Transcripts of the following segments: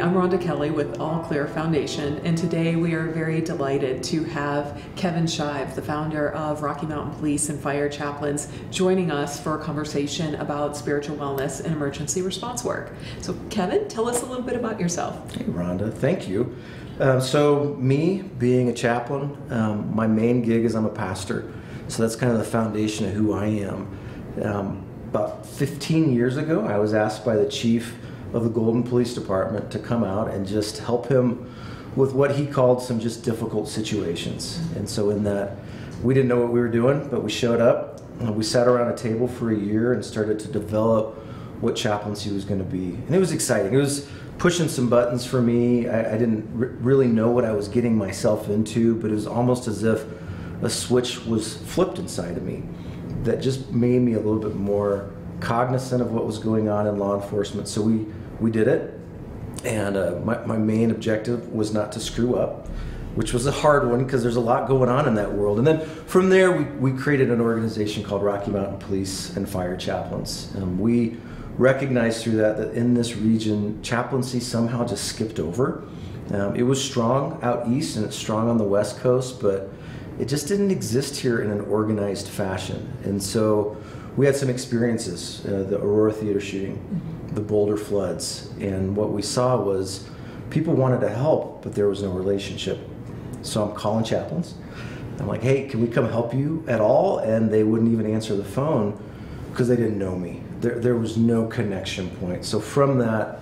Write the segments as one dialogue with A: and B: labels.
A: I'm Rhonda Kelly with All Clear Foundation, and today we are very delighted to have Kevin Shive, the founder of Rocky Mountain Police and Fire Chaplains, joining us for a conversation about spiritual wellness and emergency response work. So Kevin, tell us a little bit about yourself.
B: Hey Rhonda, thank you. So me being a chaplain, my main gig is I'm a pastor, so that's kind of the foundation of who I am. About 15 years ago, I was asked by the chief of the Golden Police Department to come out and just help him with what he called some just difficult situations. And so in that, we didn't know what we were doing, but we showed up, and we sat around a table for a year and started to develop what chaplaincy was going to be. And it was exciting. It was pushing some buttons for me. I didn't really know what I was getting myself into, but it was almost as if a switch was flipped inside of me that just made me a little bit more cognizant of what was going on in law enforcement. So we did it, and my main objective was not to screw up, which was a hard one because there's a lot going on in that world. And then from there, we created an organization called Rocky Mountain Police and Fire Chaplains. We recognized through that in this region, chaplaincy somehow just skipped over. It was strong out east and it's strong on the West Coast, but it just didn't exist here in an organized fashion. And so we had some experiences, the Aurora Theater shooting, the Boulder floods, and what we saw was people wanted to help, but there was no relationship. So I'm calling chaplains. I'm like, hey, can we come help you at all? And they wouldn't even answer the phone because they didn't know me. There was no connection point. So from that,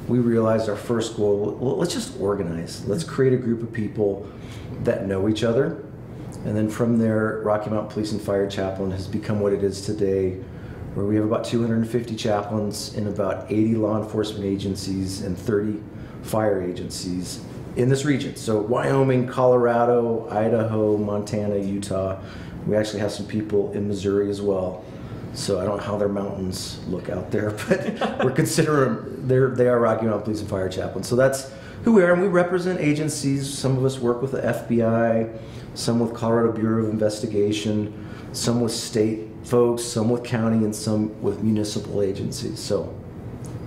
B: we realized our first goal, well, let's just organize. Let's create a group of people that know each other. And then from there, Rocky Mountain Police and Fire Chaplain has become what it is today, where we have about 250 chaplains in about 80 law enforcement agencies and 30 fire agencies in this region. So Wyoming, Colorado, Idaho, Montana, Utah. We actually have some people in Missouri as well. So I don't know how their mountains look out there, but we're considering they are Rocky Mountain Police and Fire Chaplains. So that's who we are, and we represent agencies. Some of us work with the FBI, some with Colorado Bureau of Investigation, some with state folks, some with county, and some with municipal agencies. So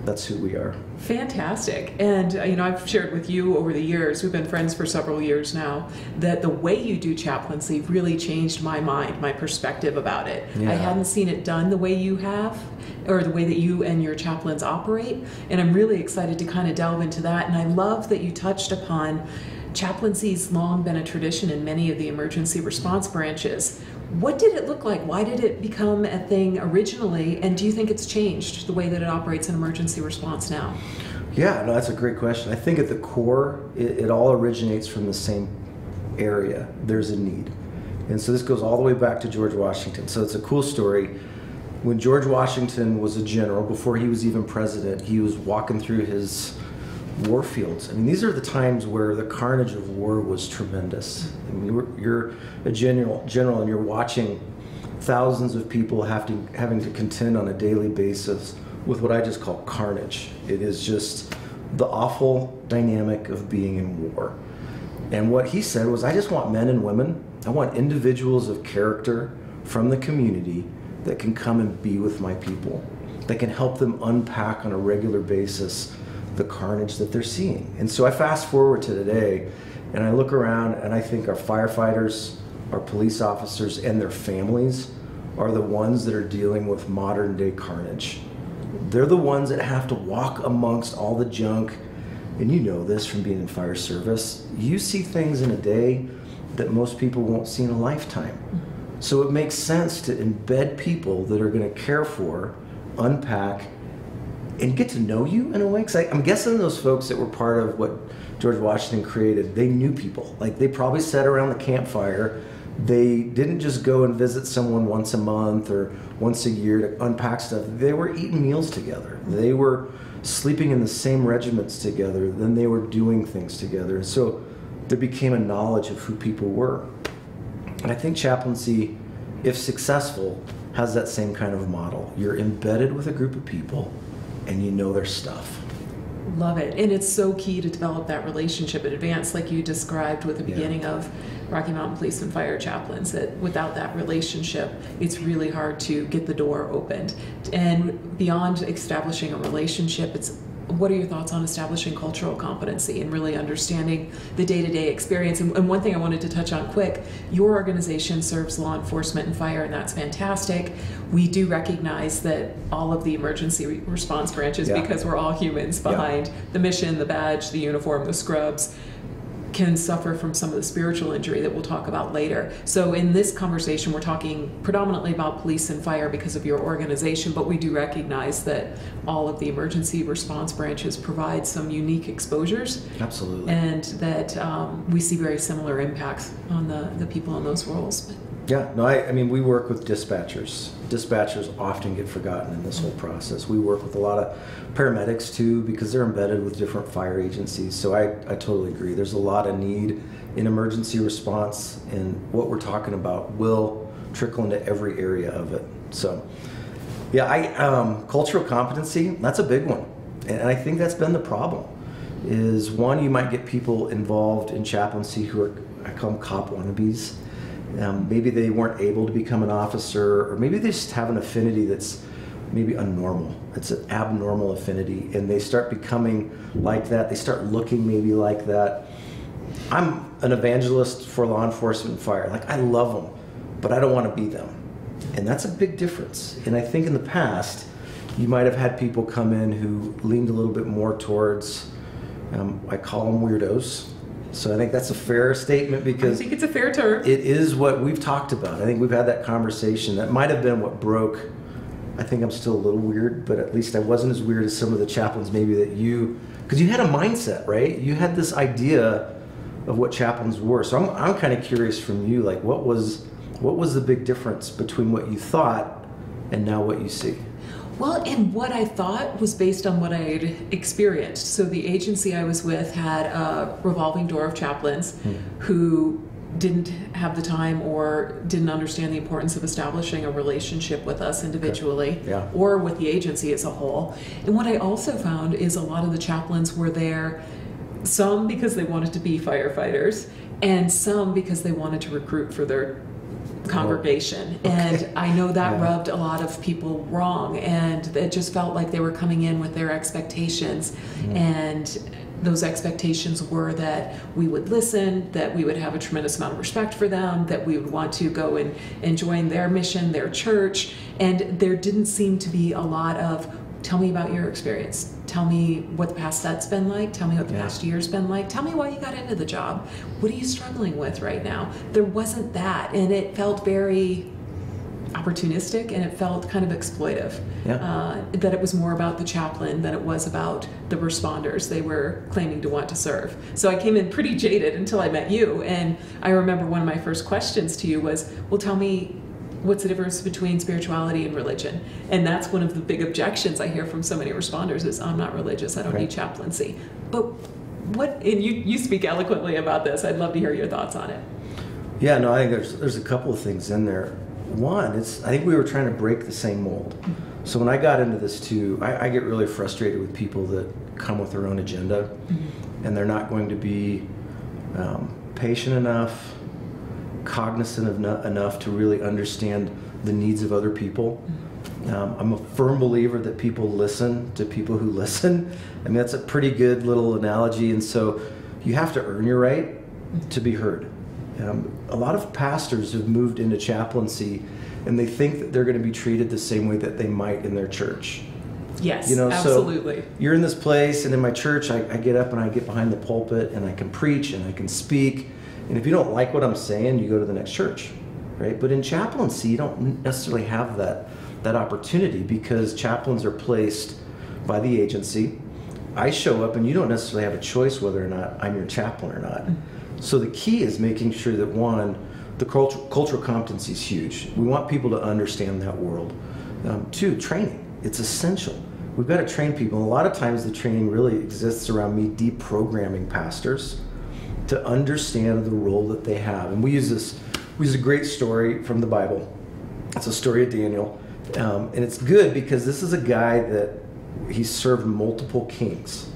B: that's who we are.
A: Fantastic. And I've shared with you over the years, we've been friends for several years now, that the way you do chaplaincy really changed my mind, my perspective about it.
B: Yeah.
A: I hadn't seen it done the way you have, or the way that you and your chaplains operate, and I'm really excited to kind of delve into that. And I love that you touched upon chaplaincy's long been a tradition in many of the emergency response branches. What did it look like? Why did it become a thing originally? And do you think it's changed the way that it operates in emergency response now?
B: Yeah, no, that's a great question. I think at the core, it all originates from the same area. There's a need. And so this goes all the way back to George Washington. So it's a cool story. When George Washington was a general, before he was even president, he was walking through his war fields. I mean, these are the times where the carnage of war was tremendous. I mean, you're a general and you're watching thousands of people having to contend on a daily basis with what I just call carnage. It is just the awful dynamic of being in war. And what he said was, I just want men and women, I want individuals of character from the community that can come and be with my people, that can help them unpack on a regular basis the carnage that they're seeing. And so I fast forward to today, and I look around and I think our firefighters, our police officers, and their families are the ones that are dealing with modern day carnage. They're the ones that have to walk amongst all the junk. And you know this from being in fire service. You see things in a day that most people won't see in a lifetime. So it makes sense to embed people that are going to care for, unpack, and get to know you in a way. Because I'm guessing those folks that were part of what George Washington created, they knew people. Like, they probably sat around the campfire. They didn't just go and visit someone once a month or once a year to unpack stuff. They were eating meals together. They were sleeping in the same regiments together. Then they were doing things together. So there became a knowledge of who people were. And I think chaplaincy, if successful, has that same kind of model. You're embedded with a group of people and you know their stuff.
A: Love it. And it's so key to develop that relationship in advance, like you described with the beginning of Rocky Mountain Police and Fire Chaplains, that without that relationship, it's really hard to get the door opened. And beyond establishing a relationship, it's what are your thoughts on establishing cultural competency and really understanding the day-to-day experience? And one thing I wanted to touch on quick, your organization serves law enforcement and fire, and that's fantastic. We do recognize that all of the emergency response branches, because we're all humans behind the mission, the badge, the uniform, the scrubs, can suffer from some of the spiritual injury that we'll talk about later. So in this conversation, we're talking predominantly about police and fire because of your organization, but we do recognize that all of the emergency response branches provide some unique exposures.
B: Absolutely.
A: And that we see very similar impacts on the people in those roles.
B: Yeah, no, I mean, we work with dispatchers. Dispatchers often get forgotten in this whole process. We work with a lot of paramedics too, because they're embedded with different fire agencies. So I totally agree. There's a lot of need in emergency response, and what we're talking about will trickle into every area of it. So yeah, cultural competency, that's a big one. And I think that's been the problem. Is one, you might get people involved in chaplaincy who are, I call them cop wannabes. Maybe they weren't able to become an officer, or maybe they just have an affinity that's maybe unnormal. It's an abnormal affinity, and they start becoming like that. They start looking maybe like that. I'm an evangelist for law enforcement and fire. Like, I love them, but I don't want to be them. And that's a big difference. And I think in the past, you might have had people come in who leaned a little bit more towards, I call them weirdos. So I think that's a fair statement, because
A: I think it's a fair term.
B: It is what we've talked about. I think we've had that conversation. That might have been what broke. I think I'm still a little weird, but at least I wasn't as weird as some of the chaplains maybe that you, because you had a mindset, right? You had this idea of what chaplains were. So I'm kind of curious from you, like what was the big difference between what you thought and now what you see?
A: Well, and what I thought was based on what I had experienced. So the agency I was with had a revolving door of chaplains who didn't have the time or didn't understand the importance of establishing a relationship with us individually or with the agency as a whole. And what I also found is a lot of the chaplains were there, some because they wanted to be firefighters, and some because they wanted to recruit for their congregation. And I know that rubbed a lot of people wrong, and it just felt like they were coming in with their expectations, and those expectations were that we would listen, that we would have a tremendous amount of respect for them, that we would want to go and join their mission, their church, and there didn't seem to be a lot of, tell me about your experience. Tell me what the past set's been like. Tell me what the past year's been like. Tell me why you got into the job. What are you struggling with right now? There wasn't that, and it felt very opportunistic, and it felt kind of exploitive. That it was more about the chaplain than it was about the responders they were claiming to want to serve. So I came in pretty jaded until I met you, and I remember one of my first questions to you was, well, tell me, what's the difference between spirituality and religion? And that's one of the big objections I hear from so many responders is, I'm not religious, I don't need chaplaincy. But what, and you speak eloquently about this, I'd love to hear your thoughts on it.
B: Yeah, no, I think there's a couple of things in there. One, I think we were trying to break the same mold. So when I got into this too, I get really frustrated with people that come with their own agenda, and they're not going to be patient enough, cognizant enough to really understand the needs of other people. I'm a firm believer that people listen to people who listen. I mean, that's a pretty good little analogy. And so you have to earn your right to be heard. A lot of pastors have moved into chaplaincy, and they think that they're going to be treated the same way that they might in their church.
A: Yes, absolutely.
B: So you're in this place, and in my church, I get up and I get behind the pulpit, and I can preach and I can speak. And if you don't like what I'm saying, you go to the next church, right? But in chaplaincy, you don't necessarily have that opportunity, because chaplains are placed by the agency. I show up, and you don't necessarily have a choice whether or not I'm your chaplain or not. So the key is making sure that, one, the cultural competency is huge. We want people to understand that world. Two, training. It's essential. We've got to train people. And a lot of times the training really exists around me deprogramming pastors to understand the role that they have. And we use a great story from the Bible. It's a story of Daniel. And it's good because this is a guy that he served multiple kings.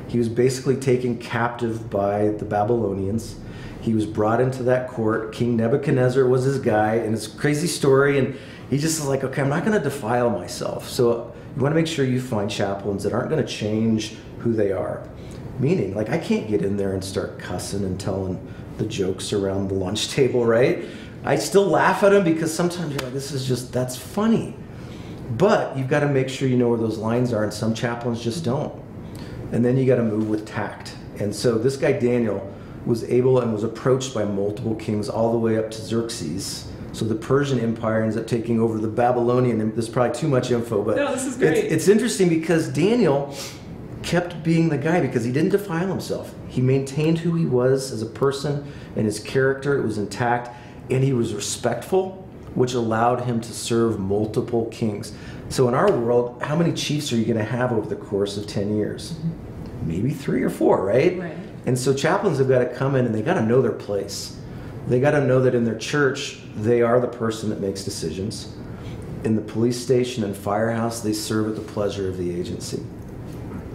B: He was basically taken captive by the Babylonians. He was brought into that court. King Nebuchadnezzar was his guy, and it's a crazy story. And he just is like, okay, I'm not going to defile myself. So you want to make sure you find chaplains that aren't going to change who they are. Meaning, like, I can't get in there and start cussing and telling the jokes around the lunch table, right? I still laugh at them because sometimes you're like, that's funny. But you've got to make sure you know where those lines are, and some chaplains just don't. And then you got to move with tact. And so this guy Daniel was able and was approached by multiple kings all the way up to Xerxes. So the Persian Empire ends up taking over the Babylonian. And there's probably too much info, but
A: no, this is great.
B: It's interesting because Daniel kept being the guy because he didn't defile himself. He maintained who he was as a person and his character. It was intact, and he was respectful, which allowed him to serve multiple kings. So in our world, how many chiefs are you going to have over the course of 10 years? Mm-hmm. Maybe 3 or 4, right?
A: Right.
B: And so chaplains have got to come in and they got to know their place. They got to know that in their church, they are the person that makes decisions. In the police station and firehouse, they serve at the pleasure of the agency.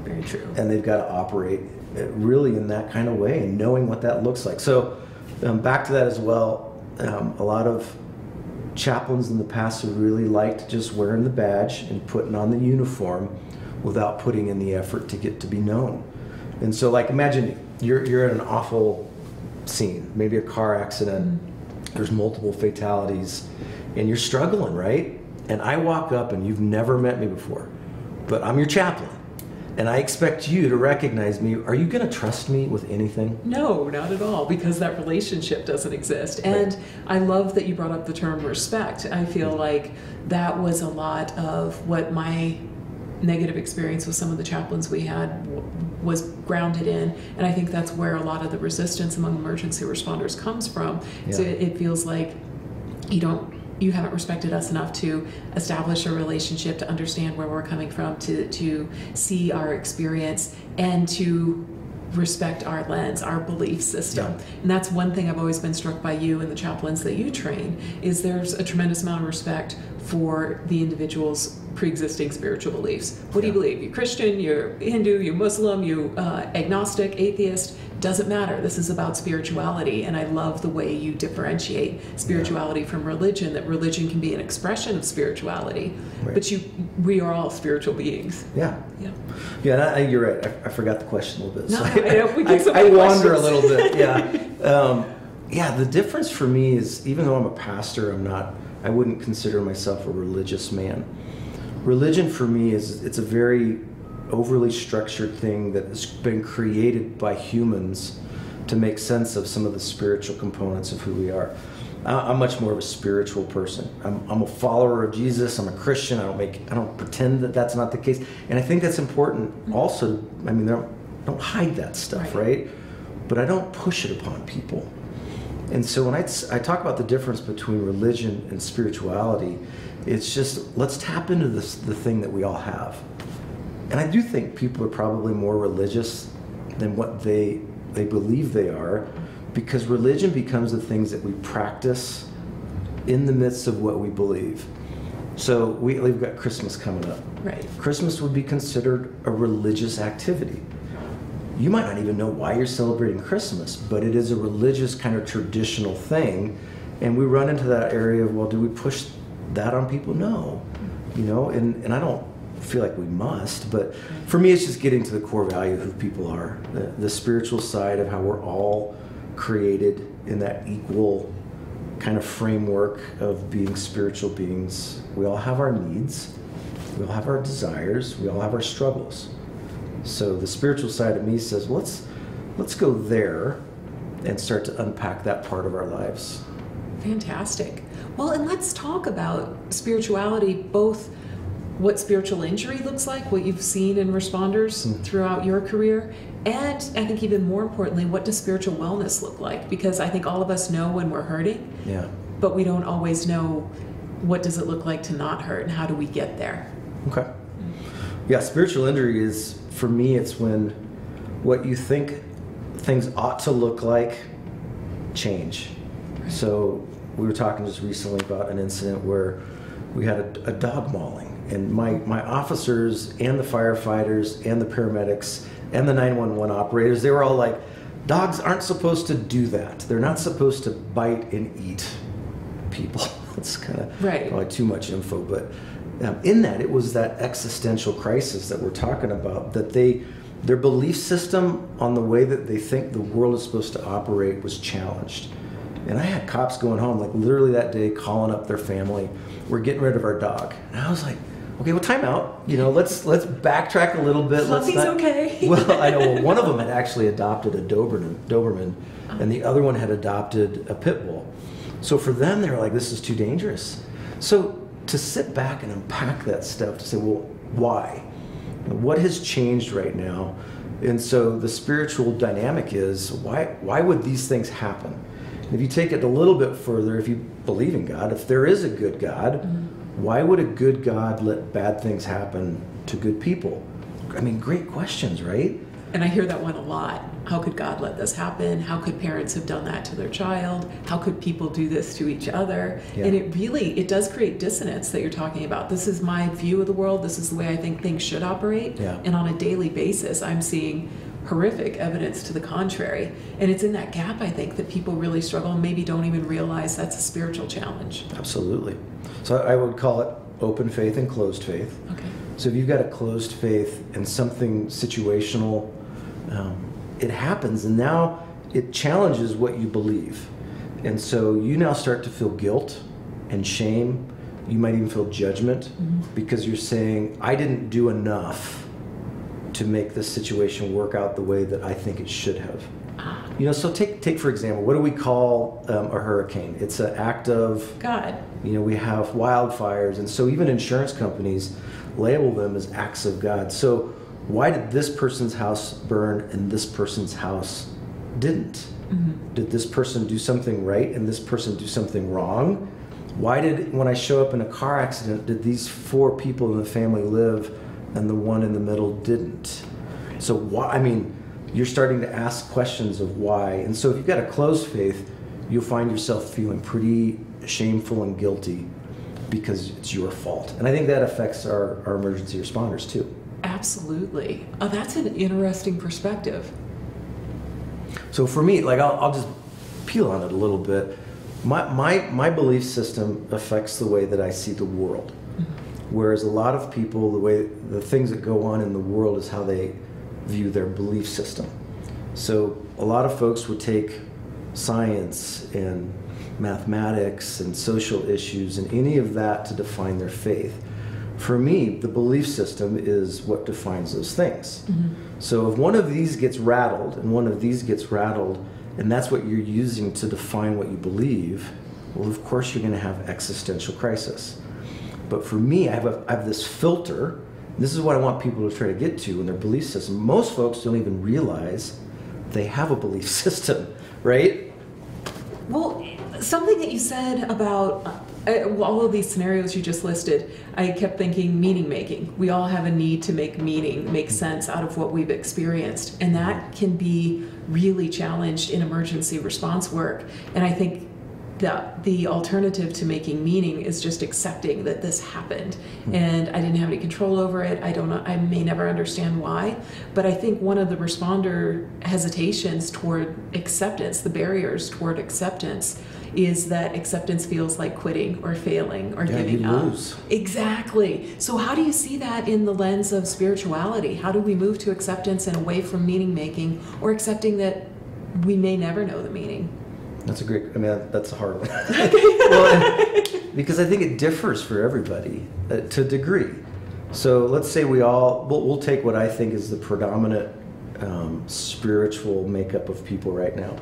A: Very true.
B: And they've got to operate really in that kind of way and knowing what that looks like. So back to that as well, a lot of chaplains in the past have really liked just wearing the badge and putting on the uniform without putting in the effort to get to be known. And so, like, imagine you're at an awful scene, maybe a car accident, there's multiple fatalities, and you're struggling, right? And I walk up and you've never met me before, but I'm your chaplain. And I expect you to recognize me. Are you going to trust me with anything?
A: No, not at all, because that relationship doesn't exist. And
B: Right.
A: I love that you brought up the term respect. I feel like that was a lot of what my negative experience with some of the chaplains we had was grounded in. And I think that's where a lot of the resistance among emergency responders comes from.
B: Yeah.
A: So it feels like you haven't respected us enough to establish a relationship, to understand where we're coming from, to see our experience, and to respect our lens, our belief system.
B: Yeah.
A: And that's one thing I've always been struck by you and the chaplains that you train, is there's a tremendous amount of respect for the individual's pre-existing spiritual beliefs. What do you believe? You're Christian, you're Hindu, you're Muslim, you agnostic, atheist, doesn't matter. This is about spirituality, and I love the way you differentiate spirituality from religion, that religion can be an expression of spirituality,
B: Right.
A: but we are all spiritual beings.
B: Yeah.
A: Yeah.
B: Yeah, and you're right. I forgot the question a little bit.
A: No,
B: So
A: I know, we get so
B: I
A: many
B: wander a
A: questions.
B: little bit. Yeah. Yeah, the difference for me is, even though I'm a pastor, I wouldn't consider myself a religious man. Religion for me it's a very overly structured thing that has been created by humans to make sense of some of the spiritual components of who we are. I'm much more of a spiritual person. I'm a follower of Jesus. I'm a Christian. I don't pretend that that's not the case. And I think that's important also. I mean, don't hide that stuff, right? But I don't push it upon people. And so when I talk about the difference between religion and spirituality, it's just, let's tap into the thing that we all have. And I do think people are probably more religious than what they believe they are, because religion becomes the things that we practice in the midst of what we believe. So we've got Christmas coming up.
A: Right.
B: Christmas would be considered a religious activity. You might not even know why you're celebrating Christmas, but it is a religious kind of traditional thing. And we run into that area of, well, do we push that on people? No. And I don't feel like we must, but for me, it's just getting to the core value of who people are, the spiritual side of how we're all created in that equal kind of framework of being spiritual beings. We all have our needs, we all have our desires, we all have our struggles. So the spiritual side of me says, well, let's go there and start to unpack that part of our lives.
A: Fantastic. Well, and let's talk about spirituality, both what spiritual injury looks like, what you've seen in responders throughout your career, and I think even more importantly, what does spiritual wellness look like? Because I think all of us know when we're hurting, but we don't always know what does it look like to not hurt, and how do we get there?
B: Okay. Yeah, spiritual injury is, for me, it's when what you think things ought to look like change. Right. So we were talking just recently about an incident where we had a dog mauling, and my officers and the firefighters and the paramedics and the 911 operators, they were all like, dogs aren't supposed to do that. They're not supposed to bite and eat people. That's kind of
A: Right.
B: probably too much info, but in that, it was that existential crisis that we're talking about, that their belief system on the way that they think the world is supposed to operate was challenged. And I had cops going home, like literally that day, calling up their family. We're getting rid of our dog. And I was like, okay, well, time out. Let's backtrack a little bit.
A: Fluffy's okay.
B: Well, I know. Well, one of them had actually adopted a Doberman, and the other one had adopted a pit bull. So for them, they were like, this is too dangerous. So to sit back and unpack that stuff, to say, well, why? What has changed right now? And so the spiritual dynamic is, why would these things happen? And if you take it a little bit further, if you believe in God, if there is a good God, why would a good God let bad things happen to good people? I mean, great questions, right?
A: And I hear that one a lot. How could God let this happen? How could parents have done that to their child? How could people do this to each other?
B: Yeah.
A: And it does create dissonance that you're talking about. This is my view of the world. This is the way I think things should operate.
B: Yeah.
A: And on a daily basis, I'm seeing horrific evidence to the contrary. And it's in that gap, I think, that people really struggle and maybe don't even realize that's a spiritual challenge.
B: Absolutely. So I would call it open faith and closed faith.
A: Okay.
B: So if you've got a closed faith and something situational, it happens, and now it challenges what you believe. And so you now start to feel guilt and shame. You might even feel judgment because you're saying, I didn't do enough to make this situation work out the way that I think it should have. So take for example, what do we call a hurricane? It's an act of
A: God.
B: We have wildfires, and so even insurance companies label them as acts of God. So why did this person's house burn and this person's house didn't? Did this person do something right and this person do something wrong? Why did, when I show up in a car accident, did these 4 people in the family live and the one in the middle didn't? So why, you're starting to ask questions of why. And so if you've got a closed faith, you'll find yourself feeling pretty shameful and guilty because it's your fault. And I think that affects our emergency responders too.
A: Absolutely. Oh, that's an interesting perspective.
B: So for me, I'll just peel on it a little bit. My belief system affects the way that I see the world. Whereas a lot of people, the things that go on in the world is how they view their belief system. So a lot of folks would take science and mathematics and social issues and any of that to define their faith. For me, the belief system is what defines those things. So if one of these gets rattled and one of these gets rattled, and that's what you're using to define what you believe, well, of course you're going to have existential crisis. But for me, I have this filter. This is what I want people to try to get to in their belief system. Most folks don't even realize they have a belief system, right?
A: Well, something that you said about all of these scenarios you just listed, I kept thinking meaning making. We all have a need to make meaning, make sense out of what we've experienced. And that can be really challenged in emergency response work. And I think that the alternative to making meaning is just accepting that this happened and I didn't have any control over it. I don't know, I may never understand why, but I think one of the responder hesitations toward acceptance, the barriers toward acceptance, is that acceptance feels like quitting or failing or giving up.
B: Lose.
A: Exactly. So how do you see that in the lens of spirituality? How do we move to acceptance and away from meaning making, or accepting that we may never know the meaning?
B: That's that's a hard one. Well, because I think it differs for everybody to a degree. So let's say we'll take what I think is the predominant spiritual makeup of people right now.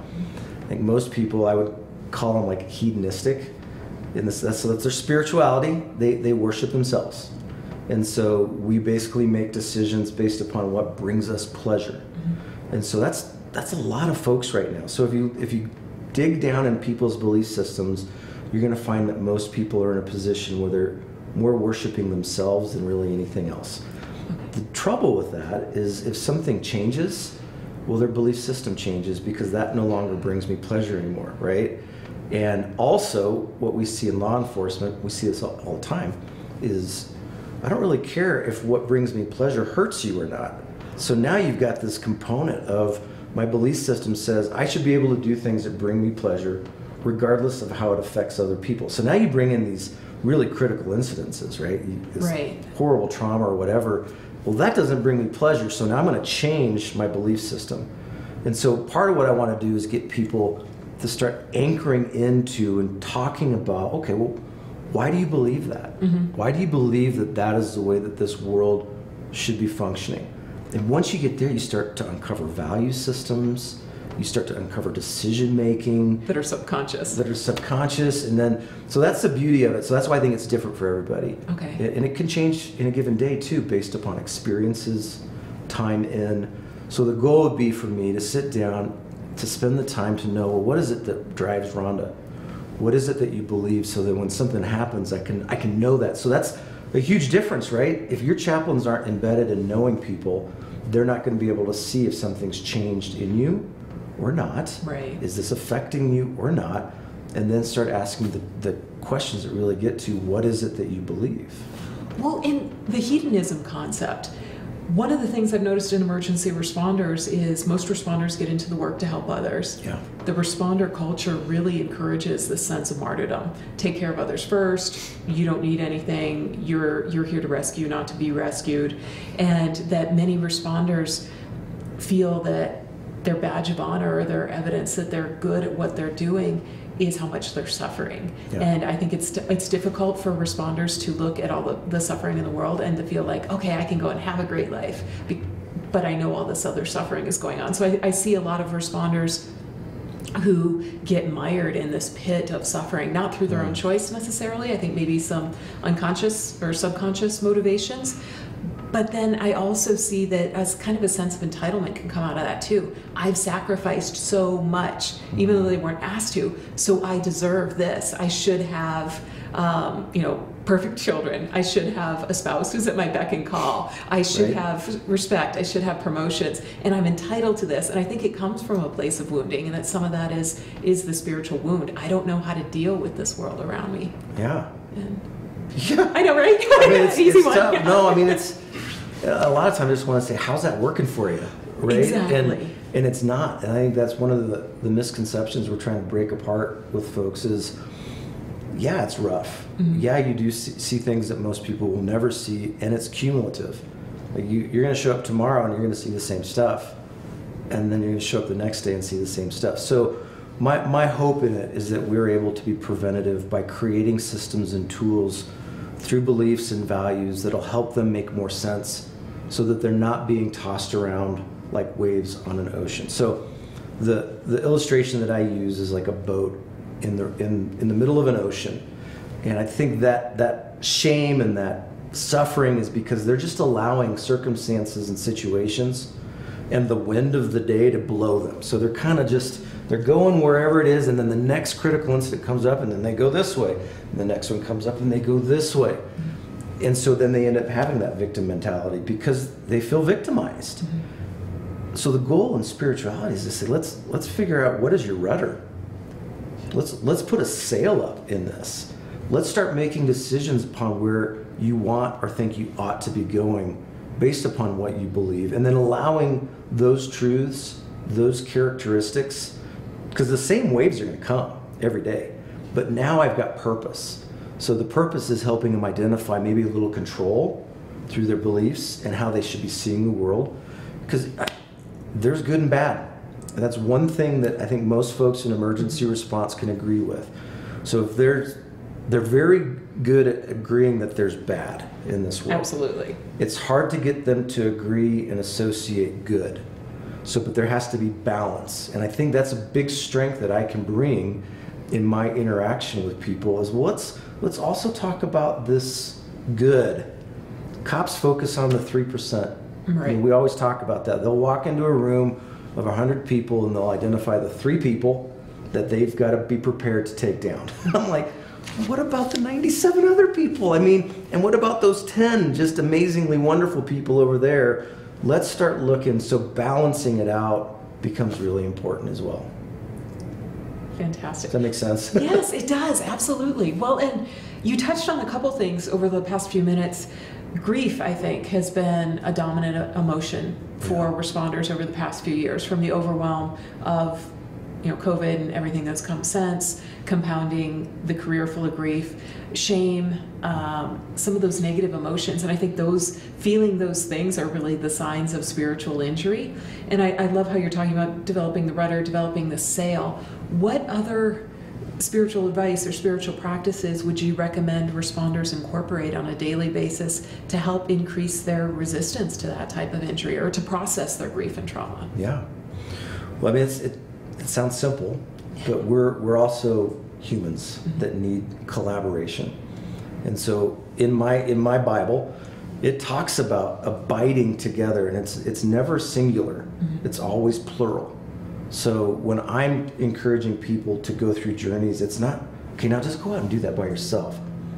B: I think most people, I would call them like hedonistic. So that's their spirituality. They worship themselves. And so we basically make decisions based upon what brings us pleasure. And so that's a lot of folks right now. So if you dig down in people's belief systems, you're going to find that most people are in a position where they're more worshiping themselves than really anything else. The trouble with that is if something changes, well, their belief system changes because that no longer brings me pleasure anymore, right? And also, what we see in law enforcement, we see this all the time, is I don't really care if what brings me pleasure hurts you or not. So now you've got this component of my belief system says I should be able to do things that bring me pleasure regardless of how it affects other people. So now you bring in these really critical incidences, right? This
A: Right.
B: horrible trauma or whatever. Well, that doesn't bring me pleasure, so now I'm going to change my belief system. And so part of what I want to do is get people to start anchoring into and talking about, okay, well, why do you believe that? Why do you believe that that is the way that this world should be functioning? And once you get there, you start to uncover value systems, you start to uncover decision making
A: That are subconscious.
B: and then so that's the beauty of it. So that's why I think it's different for everybody.
A: Okay.
B: And it can change in a given day too, based upon experiences, time in. So the goal would be for me to sit down, to spend the time to know, well, what is it that drives Rhonda? What is it that you believe, so that when something happens, I can know that. So that's a huge difference, right? If your chaplains aren't embedded in knowing people, they're not going to be able to see if something's changed in you or not.
A: Right.
B: Is this affecting you or not? And then start asking the questions that really get to what is it that you believe.
A: Well, in the hedonism concept, one of the things I've noticed in emergency responders is most responders get into the work to help others.
B: Yeah.
A: The responder culture really encourages this sense of martyrdom. Take care of others first. You don't need anything. You're here to rescue, not to be rescued. And that many responders feel that their badge of honor or their evidence that they're good at what they're doing is how much they're suffering.
B: Yeah.
A: And I think it's difficult for responders to look at all the suffering in the world and to feel like, okay, I can go and have a great life, but I know all this other suffering is going on. So I see a lot of responders who get mired in this pit of suffering, not through their own choice necessarily. I think maybe some unconscious or subconscious motivations. But then I also see that as kind of a sense of entitlement can come out of that too. I've sacrificed so much, even though they weren't asked to, so I deserve this. I should have, perfect children. I should have a spouse who's at my beck and call. I should have respect. I should have promotions. And I'm entitled to this. And I think it comes from a place of wounding, and that some of that is the spiritual wound. I don't know how to deal with this world around me.
B: Yeah.
A: And
B: Yeah.
A: I know, right?
B: I mean, it's
A: Easy one.
B: tough.
A: Yeah.
B: No, I mean, it's a lot of times I just want to say, how's that working for you? Right?
A: Exactly.
B: And it's not. And I think that's one of the misconceptions we're trying to break apart with folks is, yeah, it's rough.
A: Mm-hmm.
B: Yeah, you do see things that most people will never see, and it's cumulative. Like you're going to show up tomorrow and you're going to see the same stuff. And then you're going to show up the next day and see the same stuff. So my hope in it is that we're able to be preventative by creating systems and tools through beliefs and values that'll help them make more sense so that they're not being tossed around like waves on an ocean. So the illustration that I use is like a boat in the middle of an ocean. And I think that shame and that suffering is because they're just allowing circumstances and situations and the wind of the day to blow them. So they're kind of they're going wherever it is, and then the next critical incident comes up and then they go this way. And the next one comes up and they go this way. And so then they end up having that victim mentality because they feel victimized. Mm-hmm. So the goal in spirituality is to say, let's figure out what is your rudder. Let's put a sail up in this. Let's start making decisions upon where you want or think you ought to be going based upon what you believe, and then allowing those truths, those characteristics, because the same waves are going to come every day. But now I've got purpose. So the purpose is helping them identify maybe a little control through their beliefs and how they should be seeing the world. Because there's good and bad. And that's one thing that I think most folks in emergency response can agree with. So if they're very good at agreeing that there's bad in this world.
A: Absolutely.
B: It's hard to get them to agree and associate good. So, but there has to be balance. And I think that's a big strength that I can bring in my interaction with people is, well, let's also talk about this good. Cops focus on the 3%.
A: Right.
B: I mean, we always talk about that. They'll walk into a room of 100 people and they'll identify the 3 people that they've got to be prepared to take down. I'm like, what about the 97 other people? I mean, and what about those 10 just amazingly wonderful people over there? Let's start looking. So balancing it out becomes really important as well.
A: Fantastic.
B: Does that make sense?
A: Yes, it does. Absolutely. Well, and you touched on a couple things over the past few minutes. Grief, I think, has been a dominant emotion for responders over the past few years, from the overwhelm of COVID and everything that's come since, compounding the career full of grief, shame, some of those negative emotions. And I think feeling those things are really the signs of spiritual injury. And I love how you're talking about developing the rudder, developing the sail. What other spiritual advice or spiritual practices would you recommend responders incorporate on a daily basis to help increase their resistance to that type of injury or to process their grief and trauma?
B: Yeah. Well, I mean, it sounds simple, but we're also humans that need collaboration. And so in my Bible, it talks about abiding together, and it's never singular. It's always plural. So when I'm encouraging people to go through journeys, it's not, okay, now just go out and do that by yourself.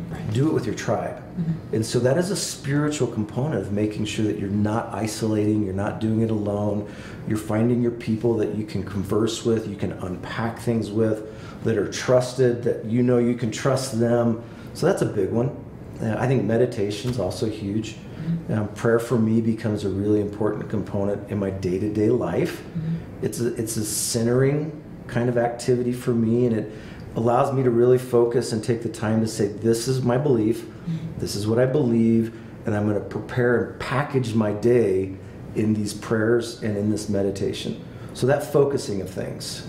B: Right. Do it with your tribe. And so that is a spiritual component of making sure that you're not isolating, you're not doing it alone, you're finding your people that you can converse with, you can unpack things with, that are trusted, that you know you can trust them. So that's a big one. I think meditation is also huge. Prayer for me becomes a really important component in my day-to-day life. It's a centering kind of activity for me, and it allows me to really focus and take the time to say, this is my belief, this is what I believe, and I'm going to prepare and package my day in these prayers and in this meditation. So that focusing of things.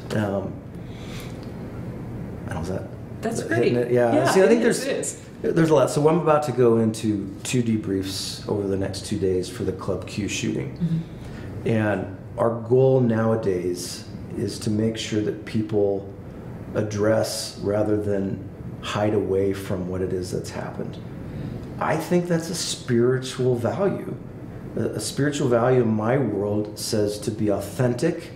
B: How's that?
A: That's great.
B: Yeah. See, I think there's a lot. So I'm about to go into 2 debriefs over the next 2 days for the Club Q shooting. And our goal nowadays is to make sure that people address rather than hide away from what it is that's happened. I think that's a spiritual value. A spiritual value in my world says to be authentic,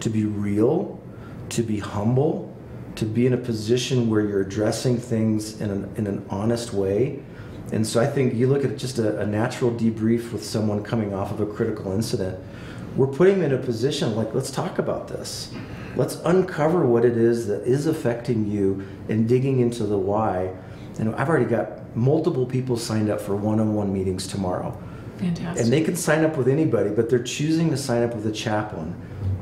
B: to be real, to be humble, to be in a position where you're addressing things in an honest way. And so I think you look at just a natural debrief with someone coming off of a critical incident, we're putting them in a position like, let's talk about this. Let's uncover what it is that is affecting you and digging into the why. And I've already got multiple people signed up for one-on-one meetings tomorrow.
A: Fantastic.
B: And they can sign up with anybody, but they're choosing to sign up with a chaplain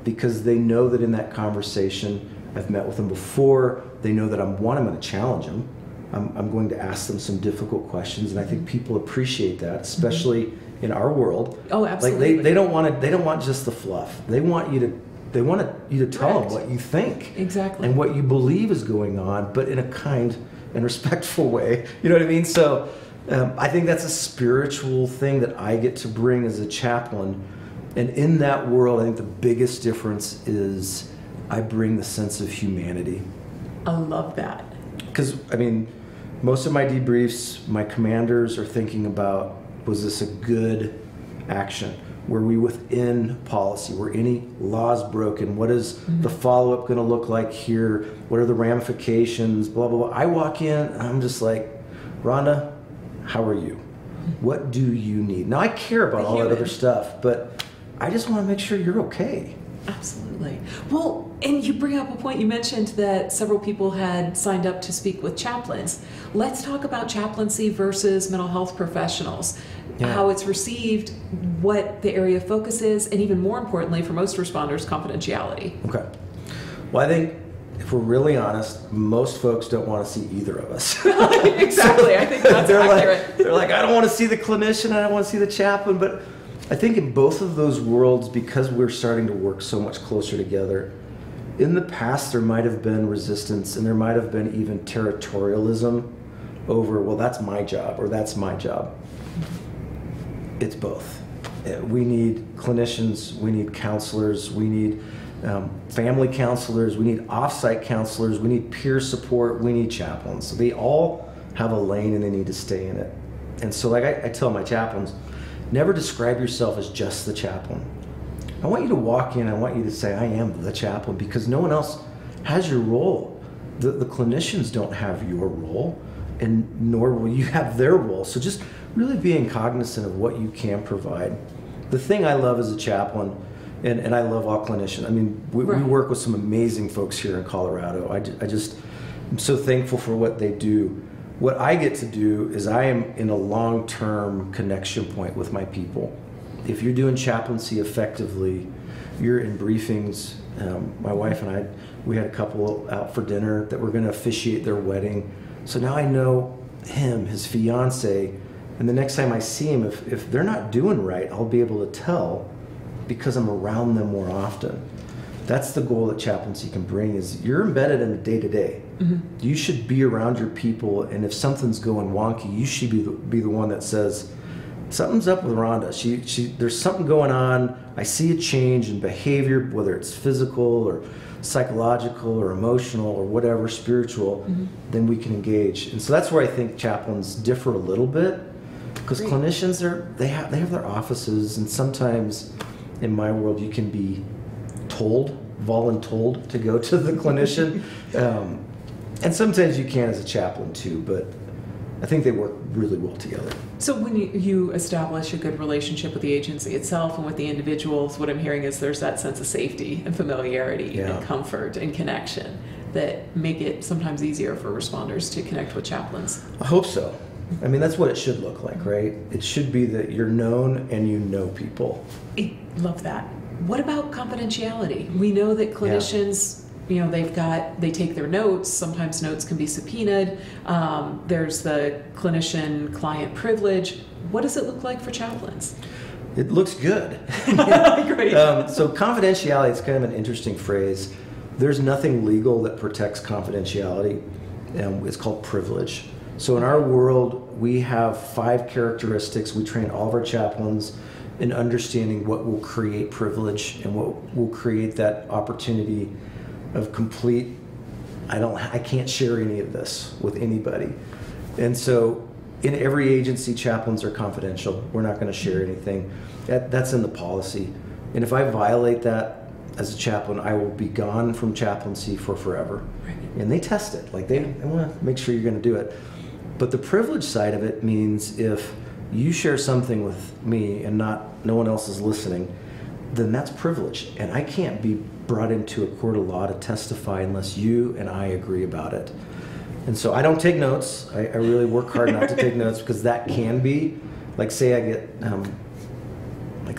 B: because they know that in that conversation, I've met with them before, they know that I'm going to challenge them. I'm going to ask them some difficult questions, and I think people appreciate that, especially in our world.
A: Oh, absolutely.
B: Like they don't want just the fluff. They want you to tell them what you think.
A: Exactly.
B: And what you believe is going on, but in a kind and respectful way. You know what I mean? So I think that's a spiritual thing that I get to bring as a chaplain. And in that world, I think the biggest difference is I bring the sense of humanity.
A: I love that.
B: Because, I mean, most of my debriefs, my commanders are thinking about, was this a good action? Were we within policy? Were any laws broken? What is the follow-up going to look like here? What are the ramifications? Blah, blah, blah. I walk in, and I'm just like, Rhonda, how are you? What do you need? Now, I care about all that other stuff, but I just want to make sure you're okay.
A: Absolutely. Well, and you bring up a point. You mentioned that several people had signed up to speak with chaplains. Let's talk about chaplaincy versus mental health professionals, how it's received, what the area of focus is, and even more importantly, for most responders, confidentiality.
B: Okay. Well, I think if we're really honest, most folks don't want to see either of us.
A: Exactly. I think that's accurate.
B: They're like, I don't want to see the clinician, I don't want to see the chaplain, but I think in both of those worlds, because we're starting to work so much closer together, in the past there might have been resistance and there might have been even territorialism over, well, that's my job or that's my job. It's both. We need clinicians, we need counselors, we need family counselors, we need off-site counselors, we need peer support, we need chaplains. So they all have a lane and they need to stay in it. And so like I tell my chaplains, never describe yourself as just the chaplain. I want you to walk in, I want you to say, I am the chaplain, because no one else has your role. The clinicians don't have your role, and nor will you have their role. So just really being cognizant of what you can provide. The thing I love as a chaplain, and I love all clinicians. I mean, we work with some amazing folks here in Colorado. I'm so thankful for what they do. What I get to do is I am in a long-term connection point with my people. if you're doing chaplaincy effectively, you're in briefings. My wife and I, we had a couple out for dinner that were going to officiate their wedding. So now I know him, his fiance, and the next time I see him, if they're not doing right, I'll be able to tell because I'm around them more often. That's the goal that chaplaincy can bring, is you're embedded in the day-to-day. You should be around your people, and if something's going wonky, you should be the one that says, something's up with Rhonda. There's something going on. I see a change in behavior, whether it's physical or psychological or emotional or whatever, spiritual, then we can engage. And so that's where I think chaplains differ a little bit, because clinicians, they have their offices, and sometimes in my world you can be voluntold to go to the clinician. And sometimes you can as a chaplain too, but I think they work really well together.
A: So when you establish a good relationship with the agency itself and with the individuals, what I'm hearing is there's that sense of safety and familiarity and comfort and connection that make it sometimes easier for responders to connect with chaplains.
B: I hope so. I mean, that's what it should look like, right? It should be that you're known and you know people.
A: I love that. What about confidentiality? We know that clinicians, they take their notes. Sometimes notes can be subpoenaed. There's the clinician-client privilege. What does it look like for chaplains?
B: It looks good.
A: Great.
B: So confidentiality is kind of an interesting phrase. There's nothing legal that protects confidentiality. It's called privilege. So in our world, we have 5 characteristics. We train all of our chaplains in understanding what will create privilege and what will create that opportunity of complete, I can't share any of this with anybody. And so in every agency, chaplains are confidential. We're not going to share anything. That's in the policy. And if I violate that as a chaplain, I will be gone from chaplaincy for forever. Right. And they test it. Like they want to make sure you're going to do it. But the privilege side of it means if you share something with me and no one else is listening, then that's privilege. And I can't be brought into a court of law to testify unless you and I agree about it. And so I don't take notes. I really work hard not to take notes, because that can be, like say I get,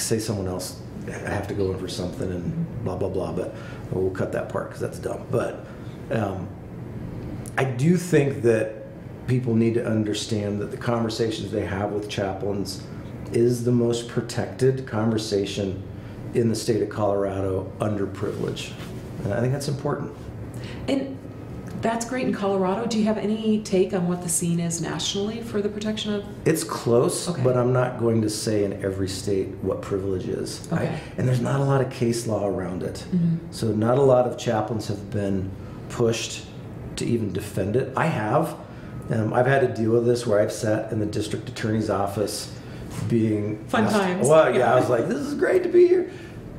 B: say someone else, I have to go in for something and blah, blah, blah, but we'll cut that part because that's dumb. But I do think that people need to understand that the conversations they have with chaplains is the most protected conversation in the state of Colorado under privilege. And I think that's important.
A: And that's great in Colorado. Do you have any take on what the scene is nationally for the protection of?
B: It's close, but I'm not going to say in every state what privilege is.
A: Okay.
B: And there's not a lot of case law around it. So not a lot of chaplains have been pushed to even defend it. I have. I've had to deal with this where I've sat in the district attorney's office being
A: fun
B: asked,
A: times.
B: Well, yeah, I was like, this is great to be here.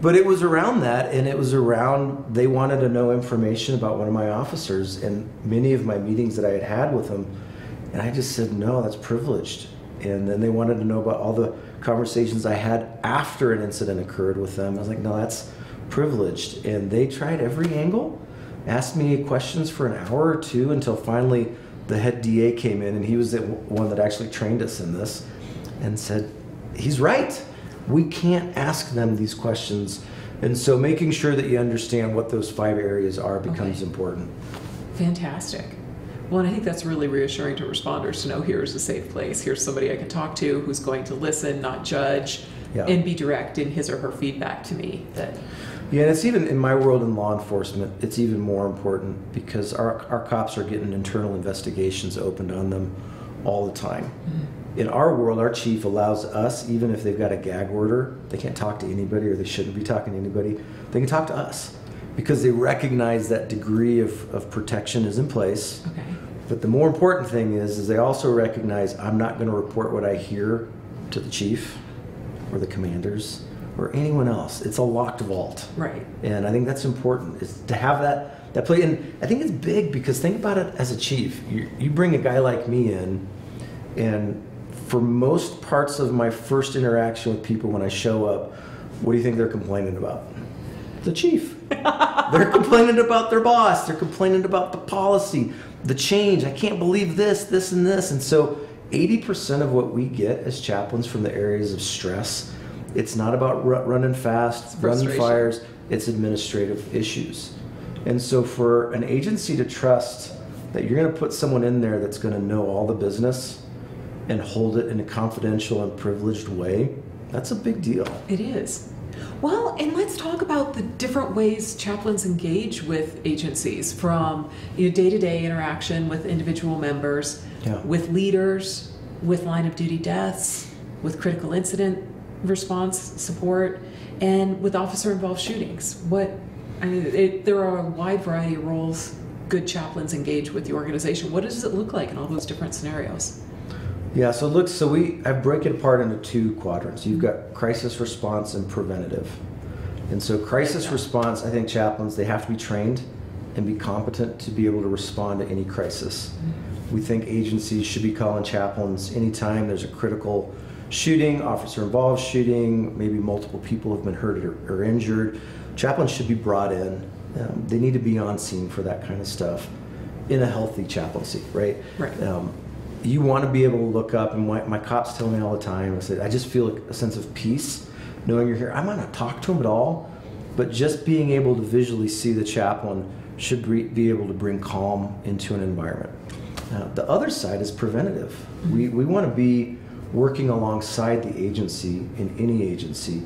B: But it was around that, and it was around, they wanted to know information about one of my officers and many of my meetings that I had had with them. And I just said, no, that's privileged. And then they wanted to know about all the conversations I had after an incident occurred with them. I was like, no, that's privileged. And they tried every angle, asked me questions for an hour or two until finally the head DA came in, and he was the one that actually trained us in this, and said, he's right. We can't ask them these questions. And so making sure that you understand what those 5 areas are becomes important.
A: Fantastic. Well, and I think that's really reassuring to responders to know here's a safe place. Here's somebody I can talk to who's going to listen, not judge, and be direct in his or her feedback to me.
B: Yeah, and it's even in my world in law enforcement, it's even more important because our cops are getting internal investigations opened on them all the time. In our world, our chief allows us, even if they've got a gag order, they can't talk to anybody or they shouldn't be talking to anybody, they can talk to us because they recognize that degree of protection is in place.
A: Okay.
B: But the more important thing is they also recognize I'm not going to report what I hear to the chief or the commanders or anyone else. It's a locked vault.
A: Right.
B: And I think that's important, is to have that play. And I think it's big because think about it as a chief. You bring a guy like me in, and for most parts of my first interaction with people when I show up, what do you think they're complaining about? The chief. They're complaining about their boss. They're complaining about the policy, the change. I can't believe this, this, and this. And so 80% of what we get as chaplains from the areas of stress It's not about running fast, running
A: frustration.
B: fires. It's administrative issues. And so for an agency to trust that you're going to put someone in there that's going to know all the business and hold it in a confidential and privileged way, that's a big deal.
A: It is. Well, and let's talk about the different ways chaplains engage with agencies, from day-to-day interaction with individual members,
B: Yeah.
A: with leaders, with line of duty deaths, with critical incident response support, and with officer-involved shootings. There are a wide variety of roles good chaplains engage with the organization. What does it look like in all those different scenarios?
B: Yeah, so I break it apart into two quadrants. You've got crisis response and preventative. And so crisis response, I think chaplains, they have to be trained and be competent to be able to respond to any crisis. We think agencies should be calling chaplains anytime there's a critical shooting, officer-involved shooting, maybe multiple people have been hurt or injured. Chaplains should be brought in. They need to be on scene for that kind of stuff in a healthy chaplaincy, right?
A: Right.
B: You want to be able to look up, and my cops tell me all the time, I just feel a sense of peace knowing you're here. I might not talk to them at all, but just being able to visually see the chaplain should be able to bring calm into an environment. The other side is preventative. We want to be working alongside the agency, in any agency,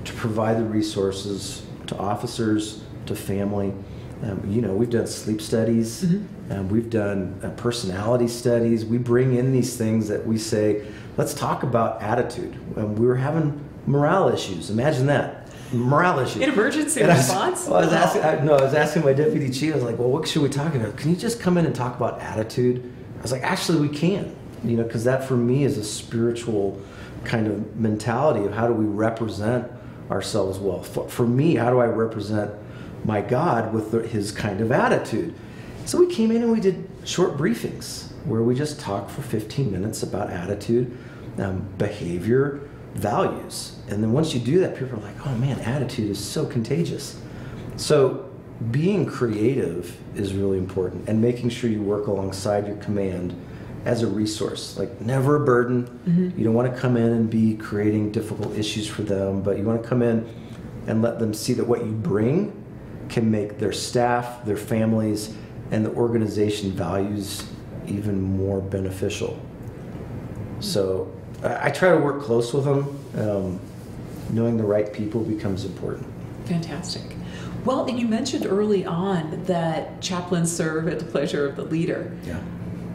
B: to provide the resources to officers, to family. We've done sleep studies, we've done personality studies. We bring in these things that we say, let's talk about attitude. We were having morale issues. Imagine that, morale issues.
A: In emergency response?
B: I was asking my deputy chief, I was like, well, what should we talk about? Can you just come in and talk about attitude? I was like, actually, we can, because that for me is a spiritual kind of mentality of how do we represent ourselves well. For me, how do I represent my God with his kind of attitude? So we came in and we did short briefings where we just talked for 15 minutes about attitude, behavior, values. And then once you do that, people are like, oh man, attitude is so contagious. So being creative is really important, and making sure you work alongside your command as a resource, like never a burden. You don't want to come in and be creating difficult issues for them, but you want to come in and let them see that what you bring can make their staff, their families, and the organization values even more beneficial. So I try to work close with them. Knowing the right people becomes important.
A: Fantastic. Well, and you mentioned early on that chaplains serve at the pleasure of the leader.
B: Yeah.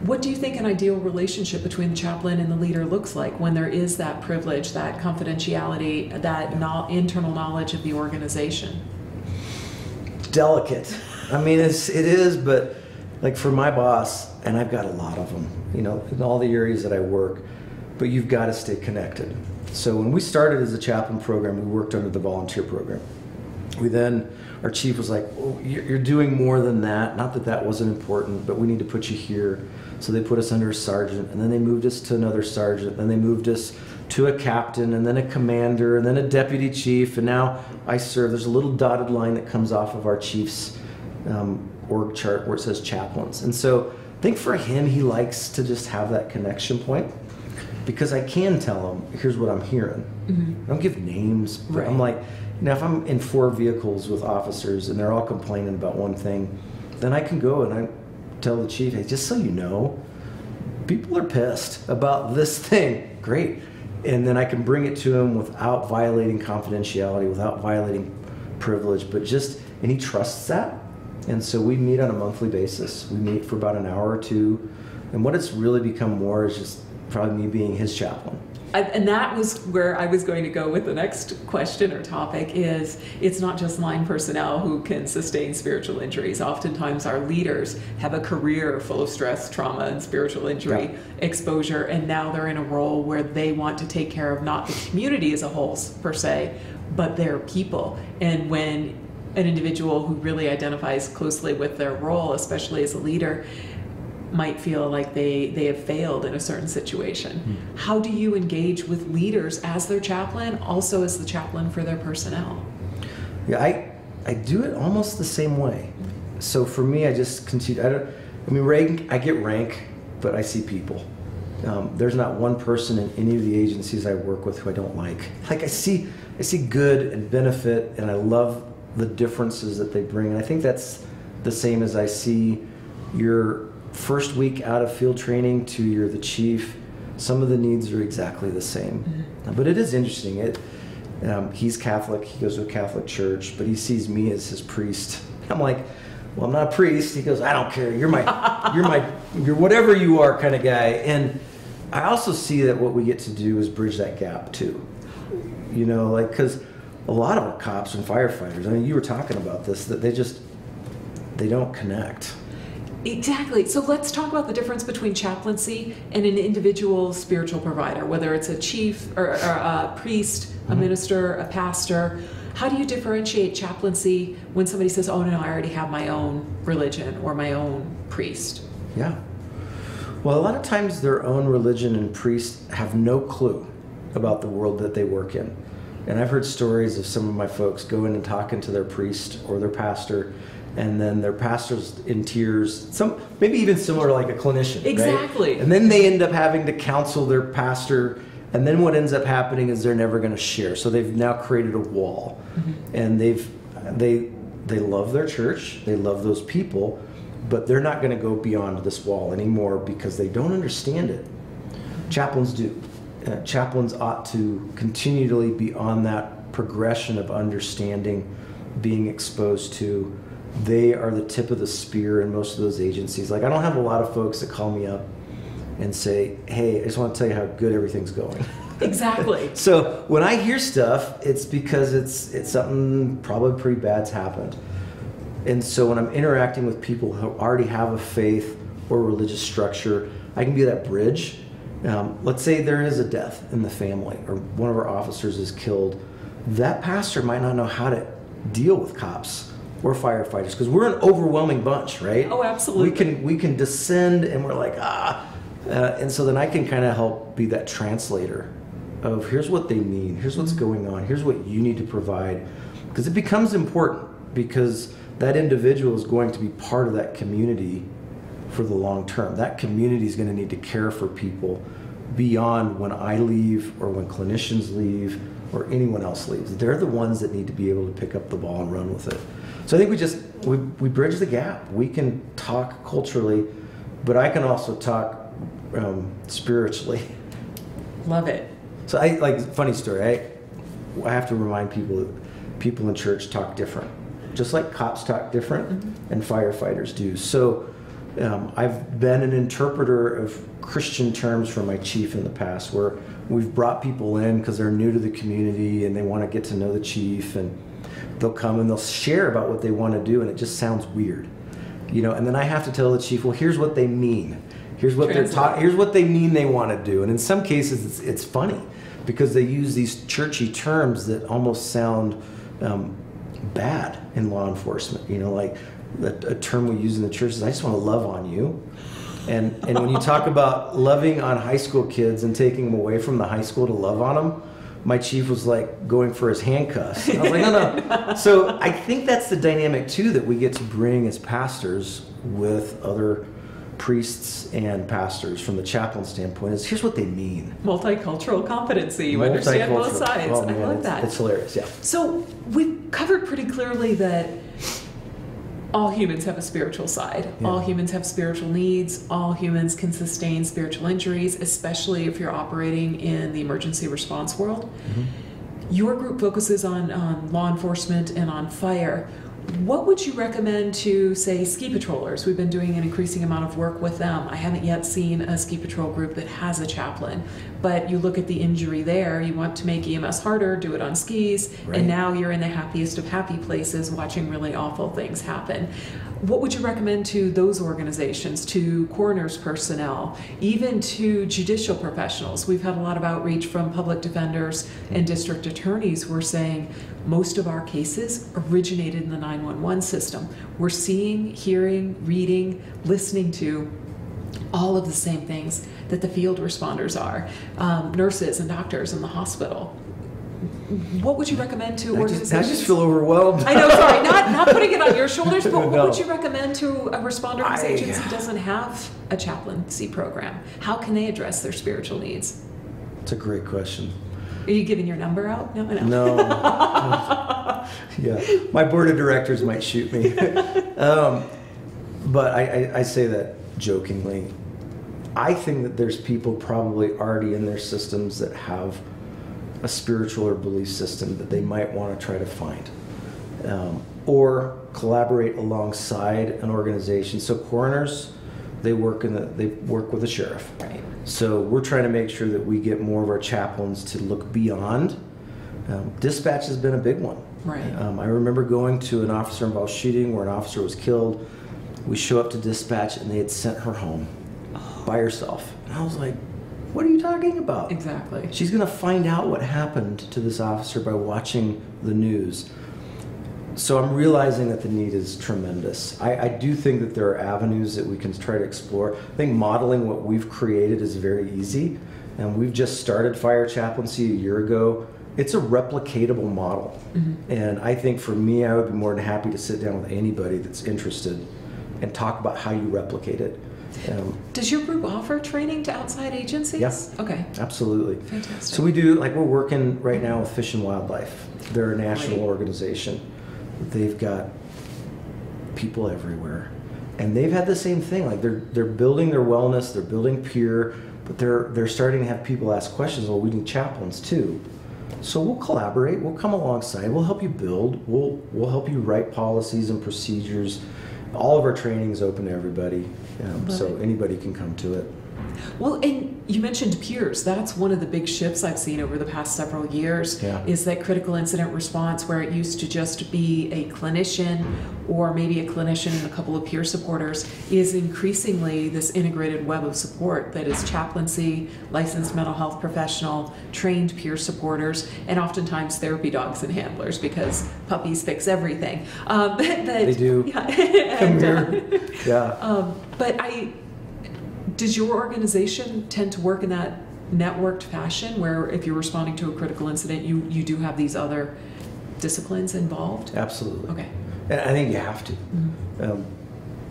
A: What do you think an ideal relationship between the chaplain and the leader looks like when there is that privilege, that confidentiality, that internal knowledge of the organization?
B: Delicate. I mean, it is, but like for my boss, and I've got a lot of them, in all the areas that I work, but you've got to stay connected. So when we started as a chaplain program, we worked under the volunteer program. Our chief was like, oh, you're doing more than that. Not that that wasn't important, but we need to put you here. So they put us under a sergeant, and then they moved us to another sergeant, then they moved us to a captain, and then a commander, and then a deputy chief, and now I serve. There's a little dotted line that comes off of our chief's org chart where it says chaplains. And so I think for him, he likes to just have that connection point, because I can tell him, here's what I'm hearing. I don't give names, but
A: Right.
B: I'm like, if I'm in 4 vehicles with officers and they're all complaining about one thing, then I can go and I tell the chief, hey, just so you know, people are pissed about this thing. Great. And then I can bring it to him without violating confidentiality, without violating privilege, and he trusts that. And so we meet on a monthly basis. We meet for about an hour or two. And what it's really become more is just probably me being his chaplain.
A: And that was where I was going to go with the next question or topic. Is it's not just line personnel who can sustain spiritual injuries. Oftentimes our leaders have a career full of stress, trauma, and spiritual injury exposure, and now they're in a role where they want to take care of not the community as a whole per se, but their people. And when an individual who really identifies closely with their role, especially as a leader, might feel like they have failed in a certain situation. How do you engage with leaders as their chaplain, also as the chaplain for their personnel?
B: Yeah, I do it almost the same way. So for me, I just continue. I get rank, but I see people. There's not one person in any of the agencies I work with who I don't like. Like I see good and benefit, and I love the differences that they bring. And I think that's the same as I see your first week out of field training to you're the chief. Some of the needs are exactly the same. Mm-hmm. But it is interesting. He's Catholic. He goes to a Catholic church, but he sees me as his priest. I'm like, well, I'm not a priest. He goes, I don't care. You're whatever you are kind of guy. And I also see that what we get to do is bridge that gap too. You know, like, because a lot of our cops and firefighters, I mean, you were talking about this, that they don't connect.
A: Exactly. So let's talk about the difference between chaplaincy and an individual spiritual provider, whether it's a chief or a priest, a minister, a pastor. How do you differentiate chaplaincy when somebody says, oh, no, I already have my own religion or my own priest?
B: Yeah. Well, a lot of times their own religion and priest have no clue about the world that they work in. And I've heard stories of some of my folks going and talking to their priest or their pastor, and then their pastor's in tears, maybe even similar to like a clinician.
A: Exactly.
B: Right? And then they end up having to counsel their pastor, and then what ends up happening is they're never going to share. So they've now created a wall. Mm-hmm. And they love their church, they love those people, but they're not going to go beyond this wall anymore because they don't understand it. Chaplains do. Chaplains ought to continually be on that progression of understanding, being exposed to. They are the tip of the spear in most of those agencies. Like, I don't have a lot of folks that call me up and say, hey, I just want to tell you how good everything's going.
A: Exactly.
B: So when I hear stuff, it's because it's something probably pretty bad's happened. And so when I'm interacting with people who already have a faith or religious structure, I can be that bridge. Let's say there is a death in the family or one of our officers is killed. That pastor might not know how to deal with cops or firefighters because we're an overwhelming bunch, right?
A: Oh, absolutely.
B: We can descend and we're like, and so then I can kind of help be that translator of here's what they need, here's what's going on, here's what you need to provide. Because it becomes important because that individual is going to be part of that community for the long term. That community is going to need to care for people beyond when I leave or when clinicians leave or anyone else leaves. They're the ones that need to be able to pick up the ball and run with it. So I think we bridge the gap. We can talk culturally, but I can also talk spiritually.
A: Love it.
B: So funny story, I have to remind people that people in church talk different. Just like cops talk different and firefighters do. So I've been an interpreter of Christian terms for my chief in the past where we've brought people in because they're new to the community and they want to get to know the chief, and they'll come and they'll share about what they want to do, and it just sounds weird, and then I have to tell the chief, well, here's what they mean. Here's what here's what they mean they want to do. And in some cases it's funny because they use these churchy terms that almost sound bad in law enforcement. Like a term we use in the church is, I just want to love on you. And when you talk about loving on high school kids and taking them away from the high school to love on them, my chief was like going for his handcuffs. And I was like, no. So I think that's the dynamic too that we get to bring as pastors with other priests and pastors from the chaplain standpoint is here's what they mean.
A: Multicultural competency. You understand both sides.
B: Oh, man,
A: I love that.
B: It's hilarious, yeah.
A: So we've covered pretty clearly that all humans have a spiritual side. Yeah. All humans have spiritual needs. All humans can sustain spiritual injuries, especially if you're operating in the emergency response world. Mm-hmm. Your group focuses on law enforcement and on fire. What would you recommend to, say, ski patrollers? We've been doing an increasing amount of work with them. I haven't yet seen a ski patrol group that has a chaplain, but you look at the injury there, you want to make EMS harder, do it on skis, right. And now you're in the happiest of happy places watching really awful things happen. What would you recommend to those organizations, to coroner's personnel, even to judicial professionals? We've had a lot of outreach from public defenders and district attorneys who are saying most of our cases originated in the 911 system. We're seeing, hearing, reading, listening to all of the same things that the field responders are, nurses and doctors in the hospital. what would you recommend to
B: I
A: organizations?
B: just feel overwhelmed.
A: I know, sorry, not putting it on your shoulders, but what
B: No.
A: would you recommend to a responder whose agency doesn't have a chaplaincy program? How can they address their spiritual needs?
B: It's a great question.
A: Are you giving your number out? No.
B: No. Yeah, my board of directors might shoot me. But I say that jokingly. I think that there's people probably already in their systems that have a spiritual or belief system that they might want to try to find, or collaborate alongside an organization. So coroners, they work with the sheriff.
A: Right.
B: So we're trying to make sure that we get more of our chaplains to look beyond. Dispatch has been a big one.
A: Right.
B: I remember going to an officer-involved shooting where an officer was killed. We show up to dispatch and they had sent her home by herself. And I was like, what are you talking about?
A: Exactly.
B: She's going to find out what happened to this officer by watching the news. So I'm realizing that the need is tremendous. I do think that there are avenues that we can try to explore. I think modeling what we've created is very easy. And we've just started fire chaplaincy a year ago. It's a replicatable model. Mm-hmm. And I think for me, I would be more than happy to sit down with anybody that's interested and talk about how you replicate it.
A: Does your group offer training to outside agencies?
B: Yes.
A: Okay.
B: Absolutely.
A: Fantastic.
B: So we do, like we're working right now with Fish and Wildlife. They're a national organization. They've got people everywhere. And they've had the same thing. Like they're building their wellness, they're building peer, but they're starting to have people ask questions. Well, we need chaplains too. So we'll collaborate, we'll come alongside, we'll help you build, we'll help you write policies and procedures. All of our training is open to everybody, so anybody can come to it.
A: Well, and you mentioned peers. That's one of the big shifts I've seen over the past several years, is that critical incident response, where it used to just be a clinician or maybe a clinician and a couple of peer supporters, is increasingly this integrated web of support that is chaplaincy, licensed mental health professional, trained peer supporters, and oftentimes therapy dogs and handlers, because puppies fix everything.
B: They do.
A: Yeah.
B: Come here. Yeah.
A: But does your organization tend to work in that networked fashion where if you're responding to a critical incident, you do have these other disciplines involved?
B: Absolutely.
A: Okay.
B: And I think you have to. Mm-hmm.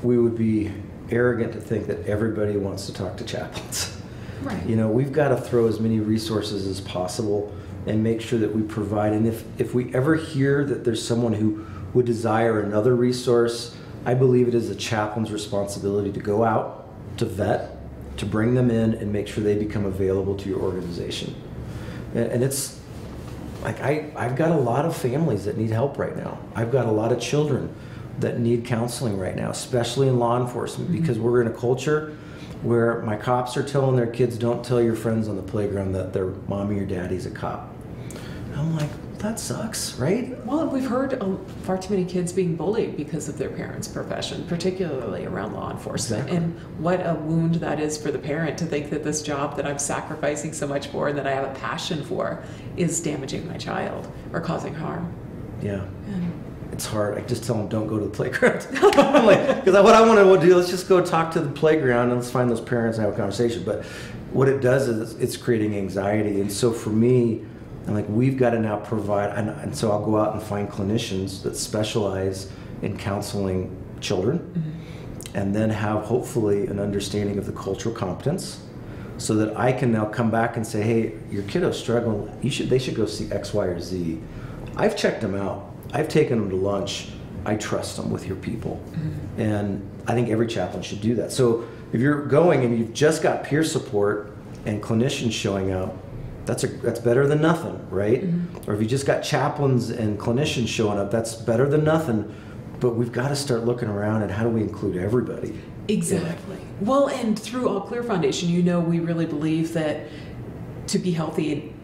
B: We would be arrogant to think that everybody wants to talk to chaplains.
A: Right.
B: You know, we've got to throw as many resources as possible and make sure that we provide. And if we ever hear that there's someone who would desire another resource, I believe it is the chaplain's responsibility to go out, to vet, to bring them in and make sure they become available to your organization. And it's like I've got a lot of families that need help right now. I've got a lot of children that need counseling right now, especially in law enforcement, because we're in a culture where my cops are telling their kids, don't tell your friends on the playground that their mommy or daddy's a cop. And I'm like, that sucks, right?
A: Well, we've heard far too many kids being bullied because of their parents' profession, particularly around law enforcement.
B: Exactly.
A: And what a wound that is for the parent to think that this job that I'm sacrificing so much for and that I have a passion for is damaging my child or causing harm.
B: Yeah. It's hard. I just tell them, don't go to the playground. I'm like, because what I want to do, let's just go talk to the playground and let's find those parents and have a conversation. But what it does is it's creating anxiety. And so for me, I'm like, we've got to now provide, and so I'll go out and find clinicians that specialize in counseling children, and then have hopefully an understanding of the cultural competence, so that I can now come back and say, hey, your kiddo's struggling, they should go see X, Y, or Z. I've checked them out. I've taken them to lunch. I trust them with your people. And I think every chaplain should do that. So if you're going and you've just got peer support and clinicians showing up, that's better than nothing, right? Or if you just got chaplains and clinicians showing up, that's better than nothing. But we've got to start looking around at how do we include everybody.
A: Exactly. Well, and through All Clear Foundation, we really believe that to be healthy in